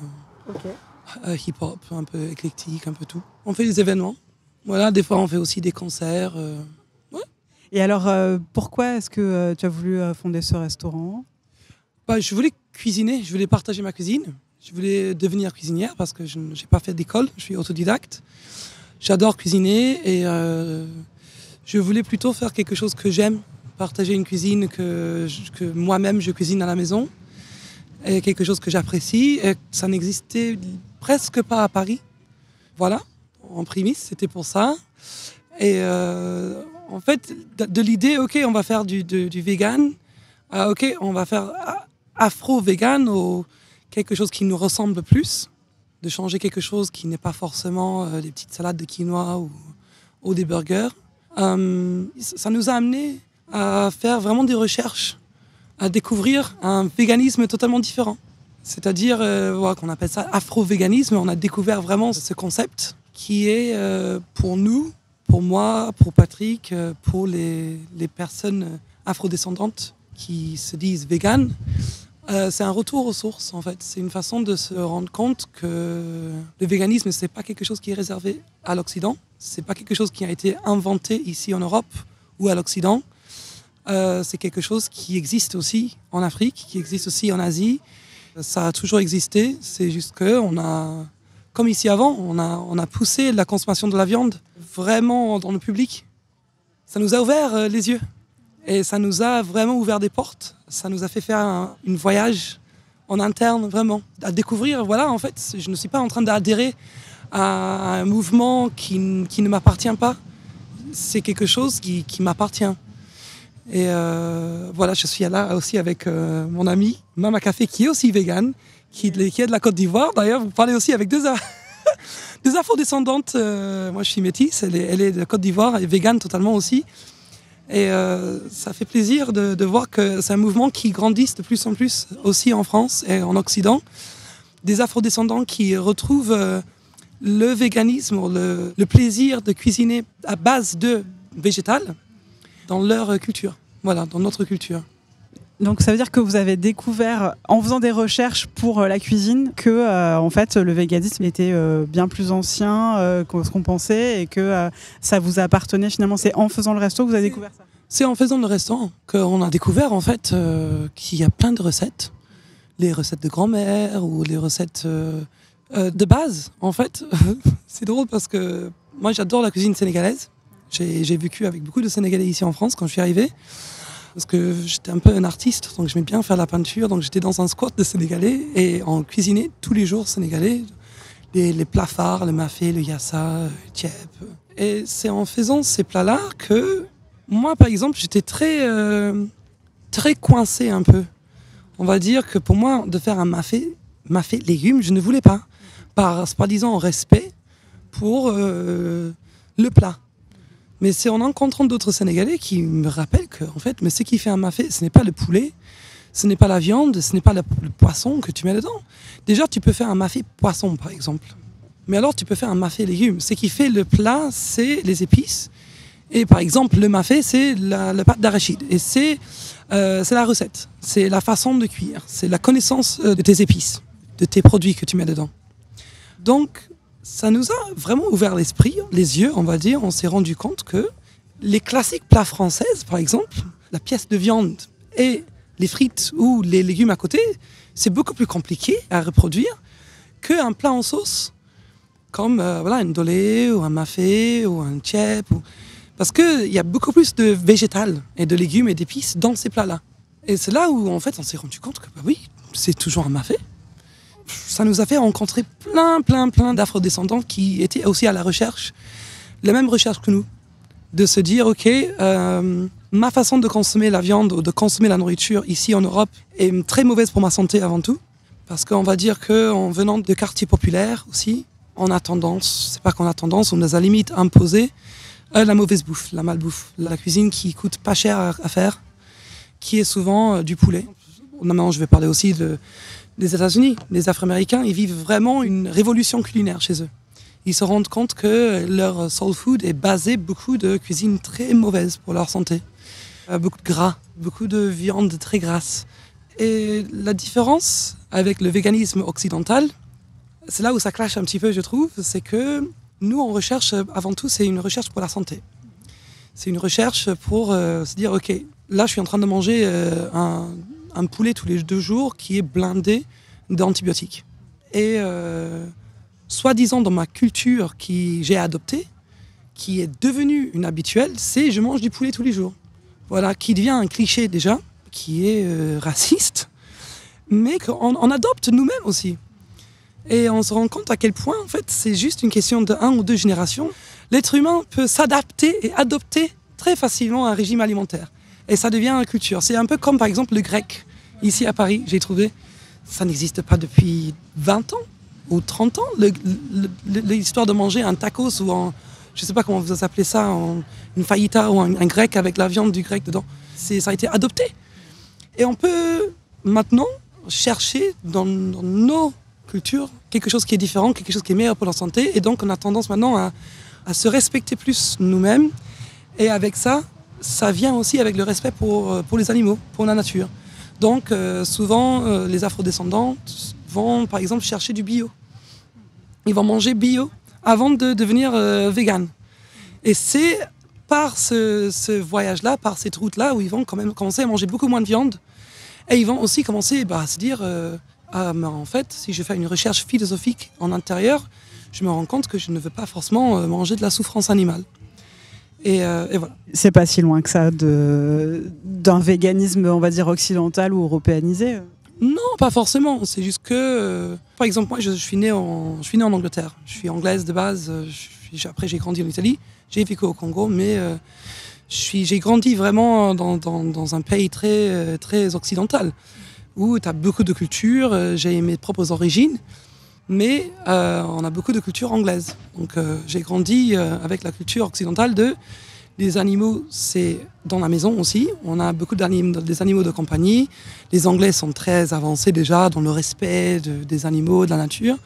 hip-hop, un peu éclectique, un peu tout. On fait des événements, voilà, des fois on fait aussi des concerts. Et alors, pourquoi est-ce que tu as voulu fonder ce restaurant? Je voulais cuisiner, je voulais partager ma cuisine. Je voulais devenir cuisinière parce que je n'ai pas fait d'école, je suis autodidacte. J'adore cuisiner et je voulais plutôt faire quelque chose que j'aime, partager une cuisine que moi-même je cuisine à la maison et quelque chose que j'apprécie. Et ça n'existait presque pas à Paris. Voilà, en prémisse, c'était pour ça. Et en fait, de l'idée, ok, on va faire du vegan, ok, on va faire afro-vegan ou quelque chose qui nous ressemble plus, de changer quelque chose qui n'est pas forcément des petites salades de quinoa ou des burgers. Ça nous a amené à faire vraiment des recherches, à découvrir un véganisme totalement différent. C'est-à-dire qu'on appelle ça afro-véganisme. On a découvert vraiment ce concept qui est pour nous, pour moi, pour Patrick, pour les personnes afrodescendantes qui se disent véganes, c'est un retour aux sources en fait. C'est une façon de se rendre compte que le véganisme, c'est pas quelque chose qui est réservé à l'Occident. C'est pas quelque chose qui a été inventé ici en Europe ou à l'Occident. C'est quelque chose qui existe aussi en Afrique, qui existe aussi en Asie. Ça a toujours existé. C'est juste que on a, comme ici avant, on a poussé la consommation de la viande vraiment dans le public. Ça nous a ouvert les yeux. Et ça nous a vraiment ouvert des portes. Ça nous a fait faire un voyage en interne, vraiment. À découvrir, voilà, en fait, je ne suis pas en train d'adhérer à un mouvement qui ne m'appartient pas. C'est quelque chose qui m'appartient. Et voilà, je suis là aussi avec mon ami Mama Café, qui est aussi végane, qui est de la Côte d'Ivoire. D'ailleurs, vous parlez aussi avec deux afro-descendantes. Moi, je suis métisse, elle est de la Côte d'Ivoire et végane totalement aussi. Et ça fait plaisir de voir que c'est un mouvement qui grandit de plus en plus aussi en France et en Occident. Des afro-descendants qui retrouvent le véganisme, le plaisir de cuisiner à base de végétal dans leur culture, voilà, dans notre culture. Donc ça veut dire que vous avez découvert, en faisant des recherches pour la cuisine, que en fait le véganisme était bien plus ancien que ce qu'on pensait et que ça vous appartenait finalement. C'est en faisant le resto que vous avez découvert ça? C'est en faisant le restaurant qu'on a découvert en fait qu'il y a plein de recettes. Les recettes de grand-mère ou les recettes de base en fait. C'est drôle parce que moi j'adore la cuisine sénégalaise. J'ai vécu avec beaucoup de Sénégalais ici en France quand je suis arrivé. Parce que j'étais un peu un artiste, donc j'aimais bien faire la peinture. Donc j'étais dans un squat de Sénégalais et on cuisinait tous les jours sénégalais. Les plats phares, le mafé, le yassa, le tiep. Et c'est en faisant ces plats-là que moi, par exemple, j'étais très coincé un peu. On va dire que pour moi, de faire un mafé légumes, je ne voulais pas. Par disant respect pour le plat. Mais c'est en rencontrant d'autres Sénégalais qui me rappellent que, en fait, mais ce qui fait un mafé, ce n'est pas le poulet, ce n'est pas la viande, ce n'est pas le poisson que tu mets dedans. Déjà, tu peux faire un mafé poisson, par exemple. Mais alors, tu peux faire un mafé légumes. Ce qui fait le plat, c'est les épices. Et par exemple, le mafé, c'est la pâte d'arachide. Et c'est la recette. C'est la façon de cuire. C'est la connaissance de tes épices, de tes produits que tu mets dedans. Donc, ça nous a vraiment ouvert l'esprit, les yeux, on va dire. On s'est rendu compte que les classiques plats français, par exemple, la pièce de viande et les frites ou les légumes à côté, c'est beaucoup plus compliqué à reproduire qu'un plat en sauce, comme un dolé ou un mafé ou un tiep. Parce qu'il y a beaucoup plus de végétal et de légumes et d'épices dans ces plats-là. Et c'est là où, en fait, on s'est rendu compte que, bah oui, c'est toujours un mafé. Ça nous a fait rencontrer plein d'afro-descendants qui étaient aussi à la recherche, la même recherche que nous, de se dire, ok, ma façon de consommer la viande ou de consommer la nourriture ici en Europe est très mauvaise pour ma santé avant tout, parce qu'on va dire qu'en venant de quartiers populaires aussi, on a tendance, c'est pas qu'on a tendance, on nous a limite imposé la mauvaise bouffe, la malbouffe, la cuisine qui coûte pas cher à faire, qui est souvent du poulet. Maintenant, je vais parler aussi des États-Unis. Les Afro-Américains, ils vivent vraiment une révolution culinaire chez eux. Ils se rendent compte que leur soul food est basé beaucoup de cuisine très mauvaise pour leur santé. Beaucoup de gras, beaucoup de viande très grasse. Et la différence avec le véganisme occidental, c'est là où ça clash un petit peu, je trouve, c'est que nous, on recherche, avant tout, c'est une recherche pour la santé. C'est une recherche pour se dire, ok, là, je suis en train de manger un poulet tous les 2 jours qui est blindé d'antibiotiques. Et soi-disant dans ma culture que j'ai adoptée, qui est devenue une habituelle, c'est je mange du poulet tous les jours. Voilà, qui devient un cliché déjà, qui est raciste, mais qu'on adopte nous-mêmes aussi. Et on se rend compte à quel point, en fait, c'est juste une question de 1 ou 2 générations. L'être humain peut s'adapter et adopter très facilement un régime alimentaire. Et ça devient une culture. C'est un peu comme, par exemple, le grec. Ici, à Paris, j'ai trouvé, ça n'existe pas depuis 20 ans ou 30 ans. L'histoire de manger un tacos ou je ne sais pas comment vous appelez ça, une fajita ou un grec avec la viande du grec dedans. Ça a été adopté. Et on peut maintenant chercher dans nos cultures quelque chose qui est différent, quelque chose qui est meilleur pour la santé. Et donc, on a tendance maintenant à se respecter plus nous-mêmes. Et avec ça, ça vient aussi avec le respect pour les animaux, pour la nature. Donc, souvent, les afrodescendants vont, par exemple, chercher du bio. Ils vont manger bio avant de devenir vegan. Et c'est par ce voyage-là, par cette route-là, où ils vont quand même commencer à manger beaucoup moins de viande. Et ils vont aussi commencer à se dire, mais en fait, si je fais une recherche philosophique en intérieur, je me rends compte que je ne veux pas forcément manger de la souffrance animale. Et voilà. C'est pas si loin que ça d'un véganisme, on va dire, occidental ou européanisé. Non, pas forcément. C'est juste que, par exemple, moi, je suis né en Angleterre. Je suis anglaise de base. Après, j'ai grandi en Italie. J'ai vécu au Congo, mais j'ai grandi vraiment dans un pays très, très occidental, où tu as beaucoup de cultures. J'ai mes propres origines, mais on a beaucoup de culture anglaise. Donc j'ai grandi avec la culture occidentale des animaux, c'est dans la maison aussi. On a beaucoup des animaux de compagnie. Les Anglais sont très avancés déjà dans le respect des animaux, de la nature.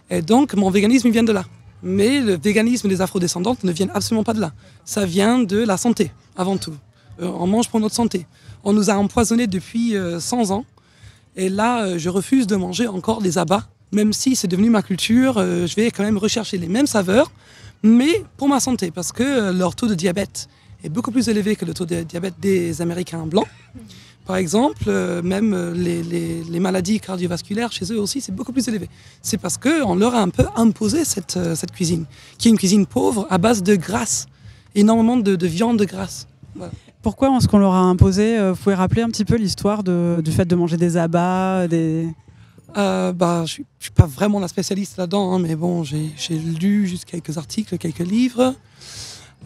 Et donc mon véganisme il vient de là. Mais le véganisme des afrodescendantes ne viennent absolument pas de là. Ça vient de la santé, avant tout. On mange pour notre santé. On nous a empoisonnés depuis 100 ans. Et là, je refuse de manger encore des abats. Même si c'est devenu ma culture, je vais quand même rechercher les mêmes saveurs, mais pour ma santé, parce que leur taux de diabète est beaucoup plus élevé que le taux de diabète des Américains blancs. Par exemple, même les maladies cardiovasculaires chez eux aussi, c'est beaucoup plus élevé. C'est parce qu'on leur a un peu imposé cette cuisine, qui est une cuisine pauvre à base de graisse, énormément de viande grasse. Voilà. Pourquoi est-ce qu'on leur a imposé Vous pouvez rappeler un petit peu l'histoire du fait de manger des abats, je suis pas vraiment la spécialiste là-dedans, hein, mais bon, j'ai lu juste quelques articles, quelques livres,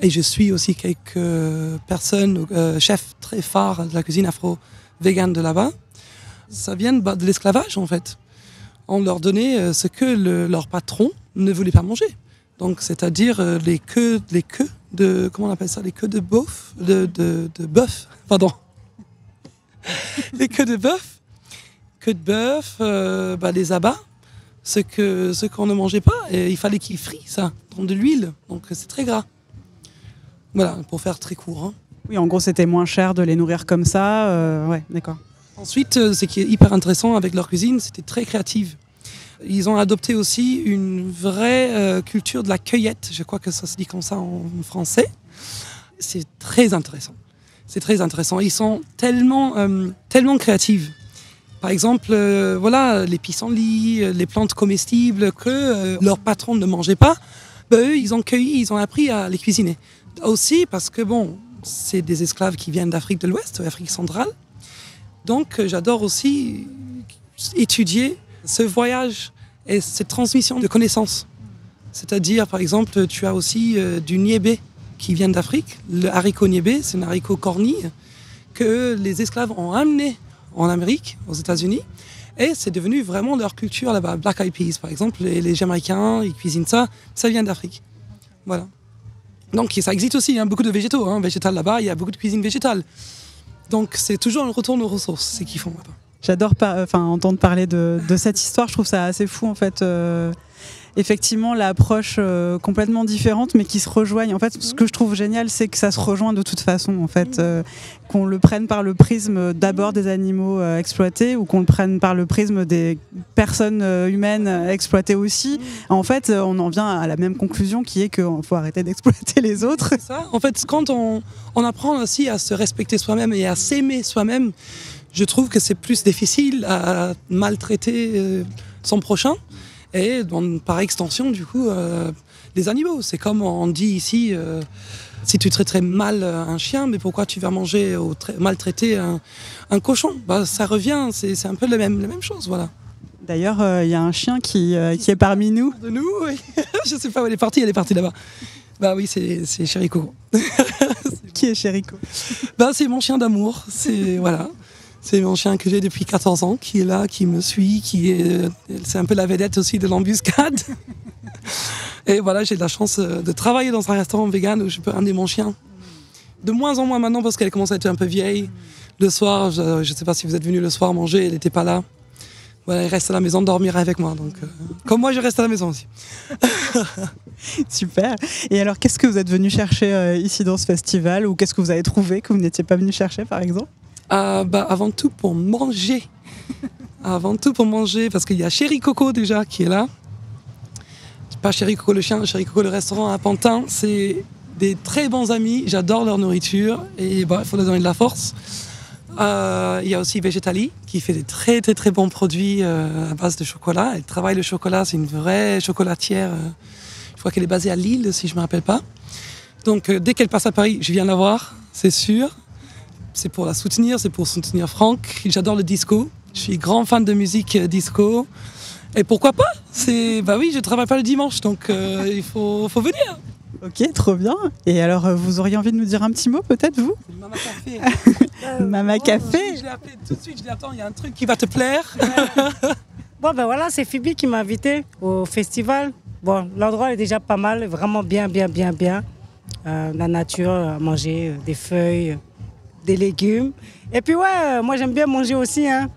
et je suis aussi quelques personnes, chefs très phares de la cuisine afro-végane de là-bas. Ça vient de l'esclavage en fait. On leur donnait ce que leur patron ne voulait pas manger. Donc, c'est-à-dire les queues de, comment on appelle ça, les queues de bœuf, pardon. Les queues de bœuf. Les abats, ce qu'on ne mangeait pas, et il fallait qu'ils frient ça, dans de l'huile, donc c'est très gras. Voilà, pour faire très court. Hein. Oui, en gros, c'était moins cher de les nourrir comme ça, ouais, d'accord. Ensuite, ce qui est hyper intéressant avec leur cuisine, c'était très créative. Ils ont adopté aussi une vraie culture de la cueillette, je crois que ça se dit comme ça en français. C'est très intéressant. C'est très intéressant. Ils sont tellement créatifs. Par exemple, les pissenlits, les plantes comestibles que leurs patrons ne mangeaient pas, eux, ils ont cueilli, ils ont appris à les cuisiner. Aussi parce que, c'est des esclaves qui viennent d'Afrique de l'Ouest, Afrique centrale. Donc, j'adore aussi étudier ce voyage et cette transmission de connaissances. C'est-à-dire, par exemple, tu as aussi du niébé qui vient d'Afrique. Le haricot niébé, c'est un haricot cornille que les esclaves ont amené en Amérique, aux États-Unis, et c'est devenu vraiment leur culture là-bas. Black Eyed Peas, par exemple, les Jamaïcains, ils cuisinent ça vient d'Afrique. Voilà. Donc ça existe aussi, beaucoup de végétaux, végétal là-bas, il y a beaucoup de cuisine végétale. Donc c'est toujours un retour aux ressources, c'est qu'ils font là-bas. J'adore entendre parler de cette histoire, je trouve ça assez fou en fait. Effectivement, l'approche complètement différente, mais qui se rejoignent. En fait, ce que je trouve génial, c'est que ça se rejoint de toute façon. En fait, qu'on le prenne par le prisme d'abord des animaux exploités, ou qu'on le prenne par le prisme des personnes humaines exploitées aussi. En fait, on en vient à la même conclusion, qui est qu'il faut arrêter d'exploiter les autres. C'est ça. En fait, quand on apprend aussi à se respecter soi-même et à s'aimer soi-même, je trouve que c'est plus difficile à maltraiter son prochain. Et par extension, du coup, les animaux. C'est comme on dit ici, si tu traiterais mal un chien, mais pourquoi tu vas manger ou maltraiter un cochon ? Ça revient, c'est un peu la même chose, voilà. D'ailleurs, il y a un chien qui est parmi nous. De nous, oui. Je sais pas où elle est partie là-bas. Oui, c'est Chérico. Qui est Chérico ? C'est mon chien d'amour, C'est mon chien que j'ai depuis 14 ans, qui est là, qui me suit, c'est un peu la vedette aussi de l'embuscade. Et voilà, j'ai de la chance de travailler dans un restaurant vegan où je peux amener mon chien. De moins en moins maintenant parce qu'elle commence à être un peu vieille. Le soir, je ne sais pas si vous êtes venu le soir manger, elle n'était pas là. Voilà, elle reste à la maison dormir avec moi. Donc, comme moi, je reste à la maison aussi. Super. Et alors, qu'est-ce que vous êtes venu chercher ici dans ce festival, ou qu'est-ce que vous avez trouvé que vous n'étiez pas venu chercher, par exemple ? Avant tout pour manger. Parce qu'il y a Chéri Coco déjà qui est là. Pas Chéri Coco le chien, Chéri Coco le restaurant à Pantin. C'est des très bons amis, j'adore leur nourriture et il faut leur donner de la force. Il y a aussi Végétali qui fait des très très très bons produits à base de chocolat. Elle travaille le chocolat, c'est une vraie chocolatière. Je crois qu'elle est basée à Lille si je ne me rappelle pas. Donc dès qu'elle passe à Paris, je viens la voir, c'est sûr. C'est pour la soutenir, c'est pour soutenir Franck. J'adore le disco. Je suis grand fan de musique disco. Et pourquoi pas ? Oui, je travaille pas le dimanche, donc il faut venir. Ok, trop bien. Et alors, vous auriez envie de nous dire un petit mot, peut-être, vous? Mama Café. Mama Café. Je l'ai appelé tout de suite, je dis attends, il y a un truc qui va te plaire. Bon, ben voilà, c'est Phoebe qui m'a invité au festival. Bon, l'endroit est déjà pas mal, vraiment bien. La nature, à manger des feuilles, des légumes. Et puis ouais, moi j'aime bien manger aussi. Hein.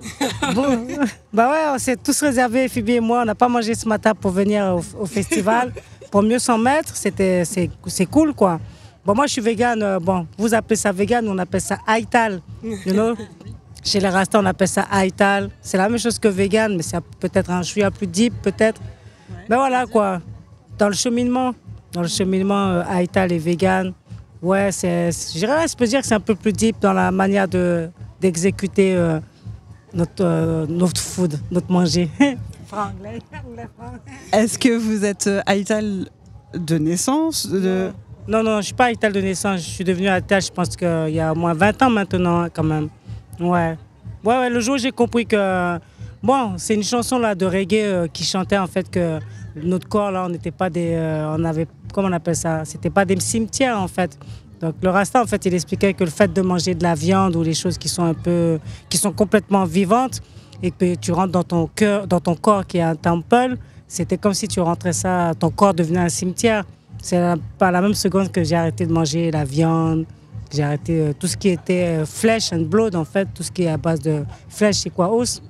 Bon, bah ouais, on s'est tous réservés, Phoebe et moi. On n'a pas mangé ce matin pour venir au festival. Pour mieux s'en mettre, c'est cool quoi. Bon, moi je suis végane. Bon, vous appelez ça végane, on appelle ça Aital. You know? Chez les Rastas, on appelle ça Aital. C'est la même chose que vegan, mais c'est peut-être un chouïa plus deep, peut-être. Ouais. Mais voilà quoi. Dans le cheminement, Aital et vegan. Ouais, je peux dire que c'est un peu plus deep dans la manière d'exécuter notre food, notre manger. Est-ce que vous êtes Aital de naissance Non, je ne suis pas Aital de naissance. Je suis devenue Aital, je pense qu'il y a au moins 20 ans maintenant, quand même. Ouais, le jour où j'ai compris que... Bon, c'est une chanson là, de reggae qui chantait en fait que notre corps, là, on n'était pas des... on avait... Comment on appelle ça? C'était pas des cimetières, en fait. Donc le Rasta, en fait, il expliquait que le fait de manger de la viande ou les choses qui sont qui sont complètement vivantes et que tu rentres dans ton cœur, dans ton corps qui est un temple, c'était comme si tu rentrais ça, ton corps devenait un cimetière. C'est pas la même seconde que j'ai arrêté de manger la viande, j'ai arrêté tout ce qui était flesh and blood, en fait, tout ce qui est à base de flesh, c'est quoi? Os?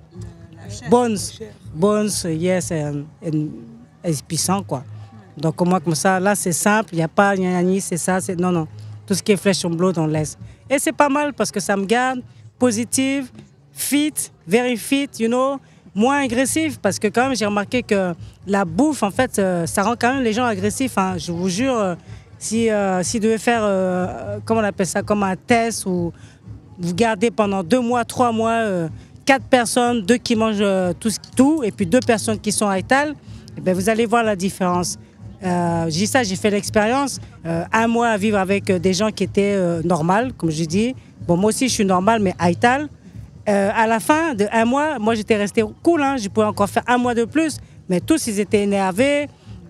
Bones, yes, et puissant, quoi. Donc, moi, comme ça, là, c'est simple, il n'y a pas ni c'est ça, non. Tout ce qui est flesh and blood, on laisse. Et c'est pas mal parce que ça me garde positive, fit, very fit, you know, moins agressif. Parce que, quand même, j'ai remarqué que la bouffe, en fait, ça rend quand même les gens agressifs. Hein. Je vous jure, si devait faire, comment on appelle ça, comme un test où vous gardez pendant 2 mois, 3 mois, 4 personnes, 2 qui mangent tout, et puis 2 personnes qui sont Aital, eh bien, vous allez voir la différence. J'ai fait l'expérience, 1 mois à vivre avec des gens qui étaient normales, comme je dis. Bon, moi aussi, je suis normale, mais Aital. À la fin de 1 mois, moi, j'étais restée cool, hein, je pouvais encore faire 1 mois de plus, mais tous, ils étaient énervés.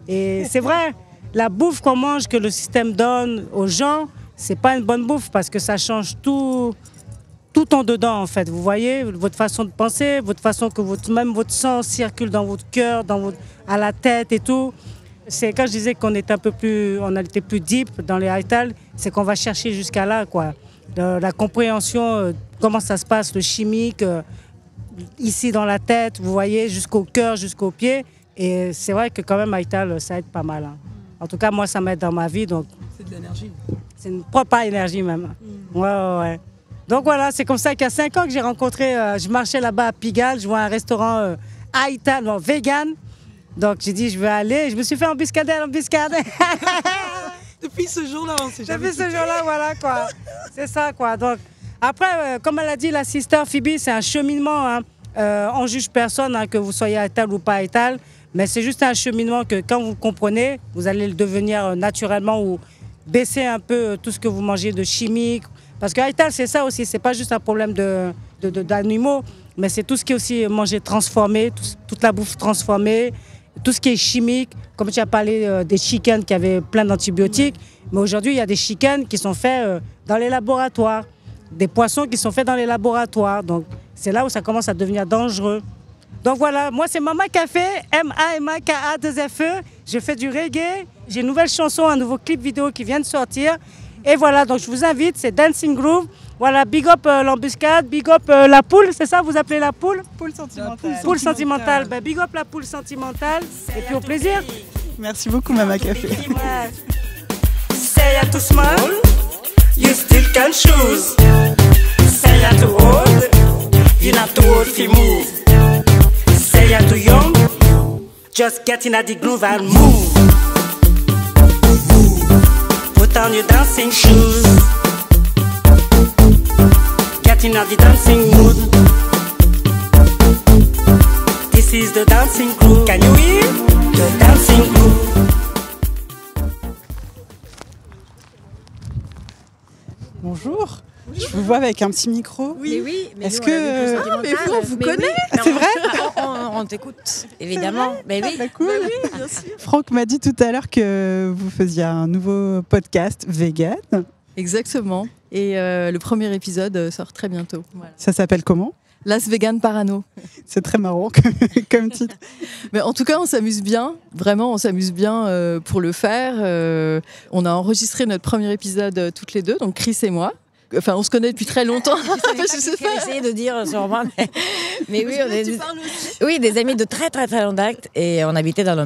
Et c'est vrai, la bouffe qu'on mange, que le système donne aux gens, c'est pas une bonne bouffe parce que ça change tout en dedans, en fait. Vous voyez, votre façon de penser, votre façon que même votre sang circule dans votre cœur, à la tête et tout. C'est quand je disais qu'on était plus deep dans les Aital, c'est qu'on va chercher jusqu'à là, quoi. La compréhension, comment ça se passe, le chimique, ici dans la tête, vous voyez, jusqu'au cœur, jusqu'aux pieds. Et c'est vrai que quand même Aital, ça aide pas mal. Hein. En tout cas, moi, ça m'aide dans ma vie. Donc c'est de l'énergie. C'est une propre énergie même. Ouais. Donc voilà, c'est comme ça qu'il y a 5 ans que j'ai rencontré, je marchais là-bas à Pigalle, je vois un restaurant Aital, vegan. Donc j'ai dit, je vais aller. Je me suis fait embuscader. Depuis ce jour-là, on s'est jamais... Depuis ce jour-là, voilà quoi. C'est ça quoi. Donc après, comme elle a dit, la sister Phoebe, c'est un cheminement. Hein. On juge personne, hein, que vous soyez Aital ou pas Aital. Mais c'est juste un cheminement que quand vous comprenez, vous allez le devenir naturellement ou baisser un peu tout ce que vous mangez de chimique. Parce que Aital, c'est ça aussi. C'est pas juste un problème d'animaux, mais c'est tout ce qui est aussi manger transformé, toute la bouffe transformée. Tout ce qui est chimique, comme tu as parlé des chickens qui avaient plein d'antibiotiques, mais aujourd'hui, il y a des chickens qui sont faits dans les laboratoires, des poissons qui sont faits dans les laboratoires. Donc, c'est là où ça commence à devenir dangereux. Donc voilà, moi, c'est Mama Café, MAMAKA2FE. Je fais du reggae, j'ai une nouvelle chanson, un nouveau clip vidéo qui vient de sortir. Et voilà, donc je vous invite, c'est Dancing Groove. Voilà, big up l'embuscade, big up la poule, c'est ça, vous appelez la poule? Poule sentimentale. Poule sentimentale, ben, big up la poule sentimentale, et puis au plaisir. Merci beaucoup, Mama Café. Say ya too small, you still can choose. Say ya too old, you're not too old to move. Say ya too young, just get in the groove and move. Put on your dancing shoes. Get in the dancing mood. This is the dancing crew. Can you hear? The dancing crew. Bonjour. Je vous vois avec un petit micro. Oui, mais est-ce nous, que... on a vu Pulse on vous connaît. oui. C'est vrai On t'écoute, évidemment. Mais oui. Cool. Bien sûr. Franck m'a dit tout à l'heure que vous faisiez un nouveau podcast vegan. Exactement. Et le premier épisode sort très bientôt. Voilà. Ça s'appelle comment ? Las Vegan Parano. C'est très marrant comme titre. Mais en tout cas, on s'amuse bien. Vraiment, on s'amuse bien pour le faire. On a enregistré notre premier épisode toutes les deux, donc Chris et moi. Enfin, on se connaît depuis très longtemps. Je sais pas essayer de dire sur moi, mais oui, on est des amis de très très très longue date et on habitait dans la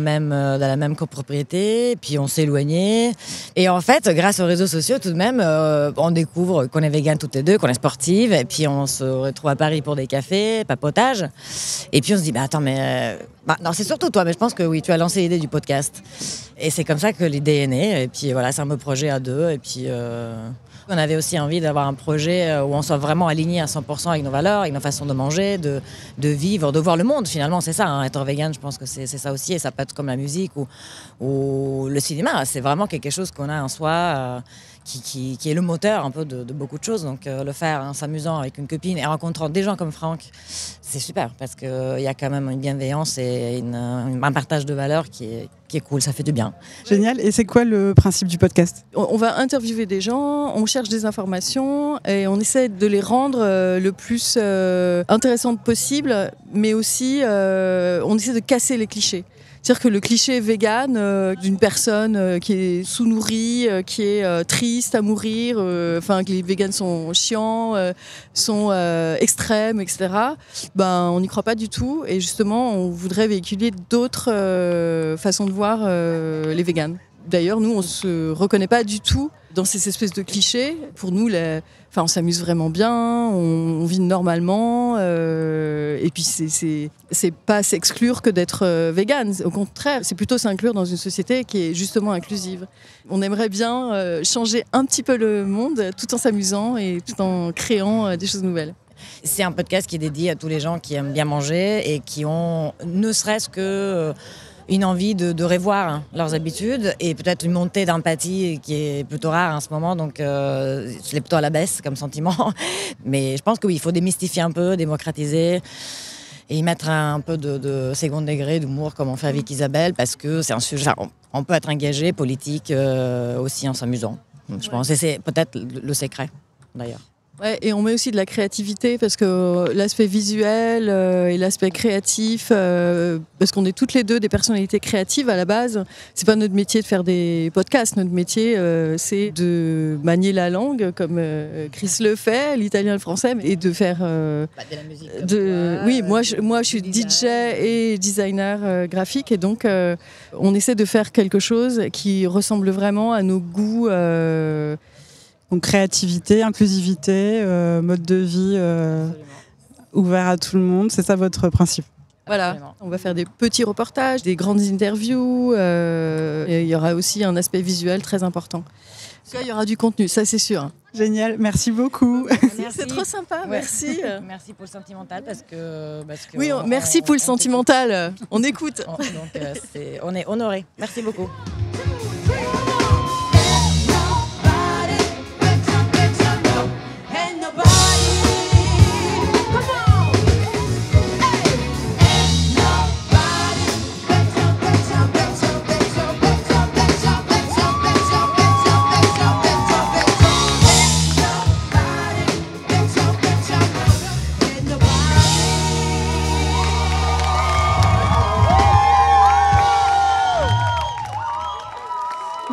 même copropriété, puis on s'est éloignés. Et en fait, grâce aux réseaux sociaux, tout de même, on découvre qu'on est vegan toutes les deux, qu'on est sportive, et puis on se retrouve à Paris pour des cafés, papotage. Et puis on se dit, attends, mais non, c'est surtout toi, mais je pense que oui, tu as lancé l'idée du podcast. Et c'est comme ça que l'idée est née. Et puis voilà, c'est un beau projet à deux. Et puis on avait aussi envie d'avoir un projet où on soit vraiment aligné à 100% avec nos valeurs, avec nos façons de manger, de vivre, de voir le monde. Finalement, c'est ça, hein, être vegan, je pense que c'est ça aussi. Et ça peut être comme la musique ou le cinéma. C'est vraiment quelque chose qu'on a en soi qui est le moteur un peu de beaucoup de choses. Donc le faire en s'amusant avec une copine et en rencontrant des gens comme Franck, c'est super parce qu'il y a quand même une bienveillance et un partage de valeurs qui est cool, ça fait du bien. Génial. Et c'est quoi le principe du podcast ? On va interviewer des gens, on cherche des informations et on essaie de les rendre le plus intéressantes possible, mais aussi on essaie de casser les clichés. C'est-à-dire que le cliché vegan d'une personne qui est sous-nourrie, qui est triste à mourir, que les végans sont chiants, sont extrêmes, etc. On n'y croit pas du tout. Et justement, on voudrait véhiculer d'autres façons de voir les végans. D'ailleurs, nous, on ne se reconnaît pas du tout dans ces espèces de clichés. Pour nous, on s'amuse vraiment bien, on vit normalement, et puis c'est pas s'exclure que d'être vegan. Au contraire, c'est plutôt s'inclure dans une société qui est justement inclusive. On aimerait bien changer un petit peu le monde tout en s'amusant et tout en créant des choses nouvelles. C'est un podcast qui est dédié à tous les gens qui aiment bien manger et qui ont ne serait-ce que une envie de revoir leurs habitudes et peut-être une montée d'empathie qui est plutôt rare en ce moment, donc c'est plutôt à la baisse comme sentiment. Mais je pense que oui, il faut démystifier un peu, démocratiser et y mettre un peu de second degré d'humour comme on fait avec Isabelle, parce que c'est un sujet, on peut être engagé politique aussi en s'amusant. Je pense que c'est peut-être le secret d'ailleurs. Ouais, et on met aussi de la créativité parce que l'aspect visuel et l'aspect créatif, parce qu'on est toutes les deux des personnalités créatives à la base. C'est pas notre métier de faire des podcasts. Notre métier, c'est de manier la langue comme Chris le fait, l'italien et le français, et de faire de la musique. Oui, moi je suis DJ et designer graphique, et donc on essaie de faire quelque chose qui ressemble vraiment à nos goûts. Donc créativité, inclusivité, mode de vie ouvert à tout le monde, c'est ça votre principe ? Voilà, on va faire des petits reportages, des grandes interviews, et il y aura aussi un aspect visuel très important. Il y aura du contenu, ça c'est sûr. Génial, merci beaucoup. C'est trop sympa, merci. Merci pour le sentimental parce que oui, merci pour le sentimental, on écoute. Donc on est honorés, merci beaucoup.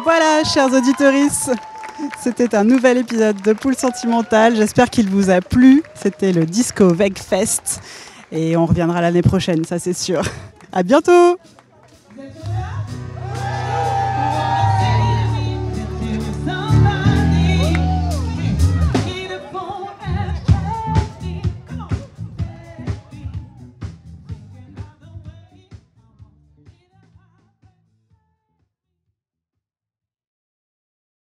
Voilà, chers auditeuristes, c'était un nouvel épisode de Poule Sentimentale. J'espère qu'il vous a plu. C'était le Disco Veg Fest et on reviendra l'année prochaine, ça c'est sûr. À bientôt.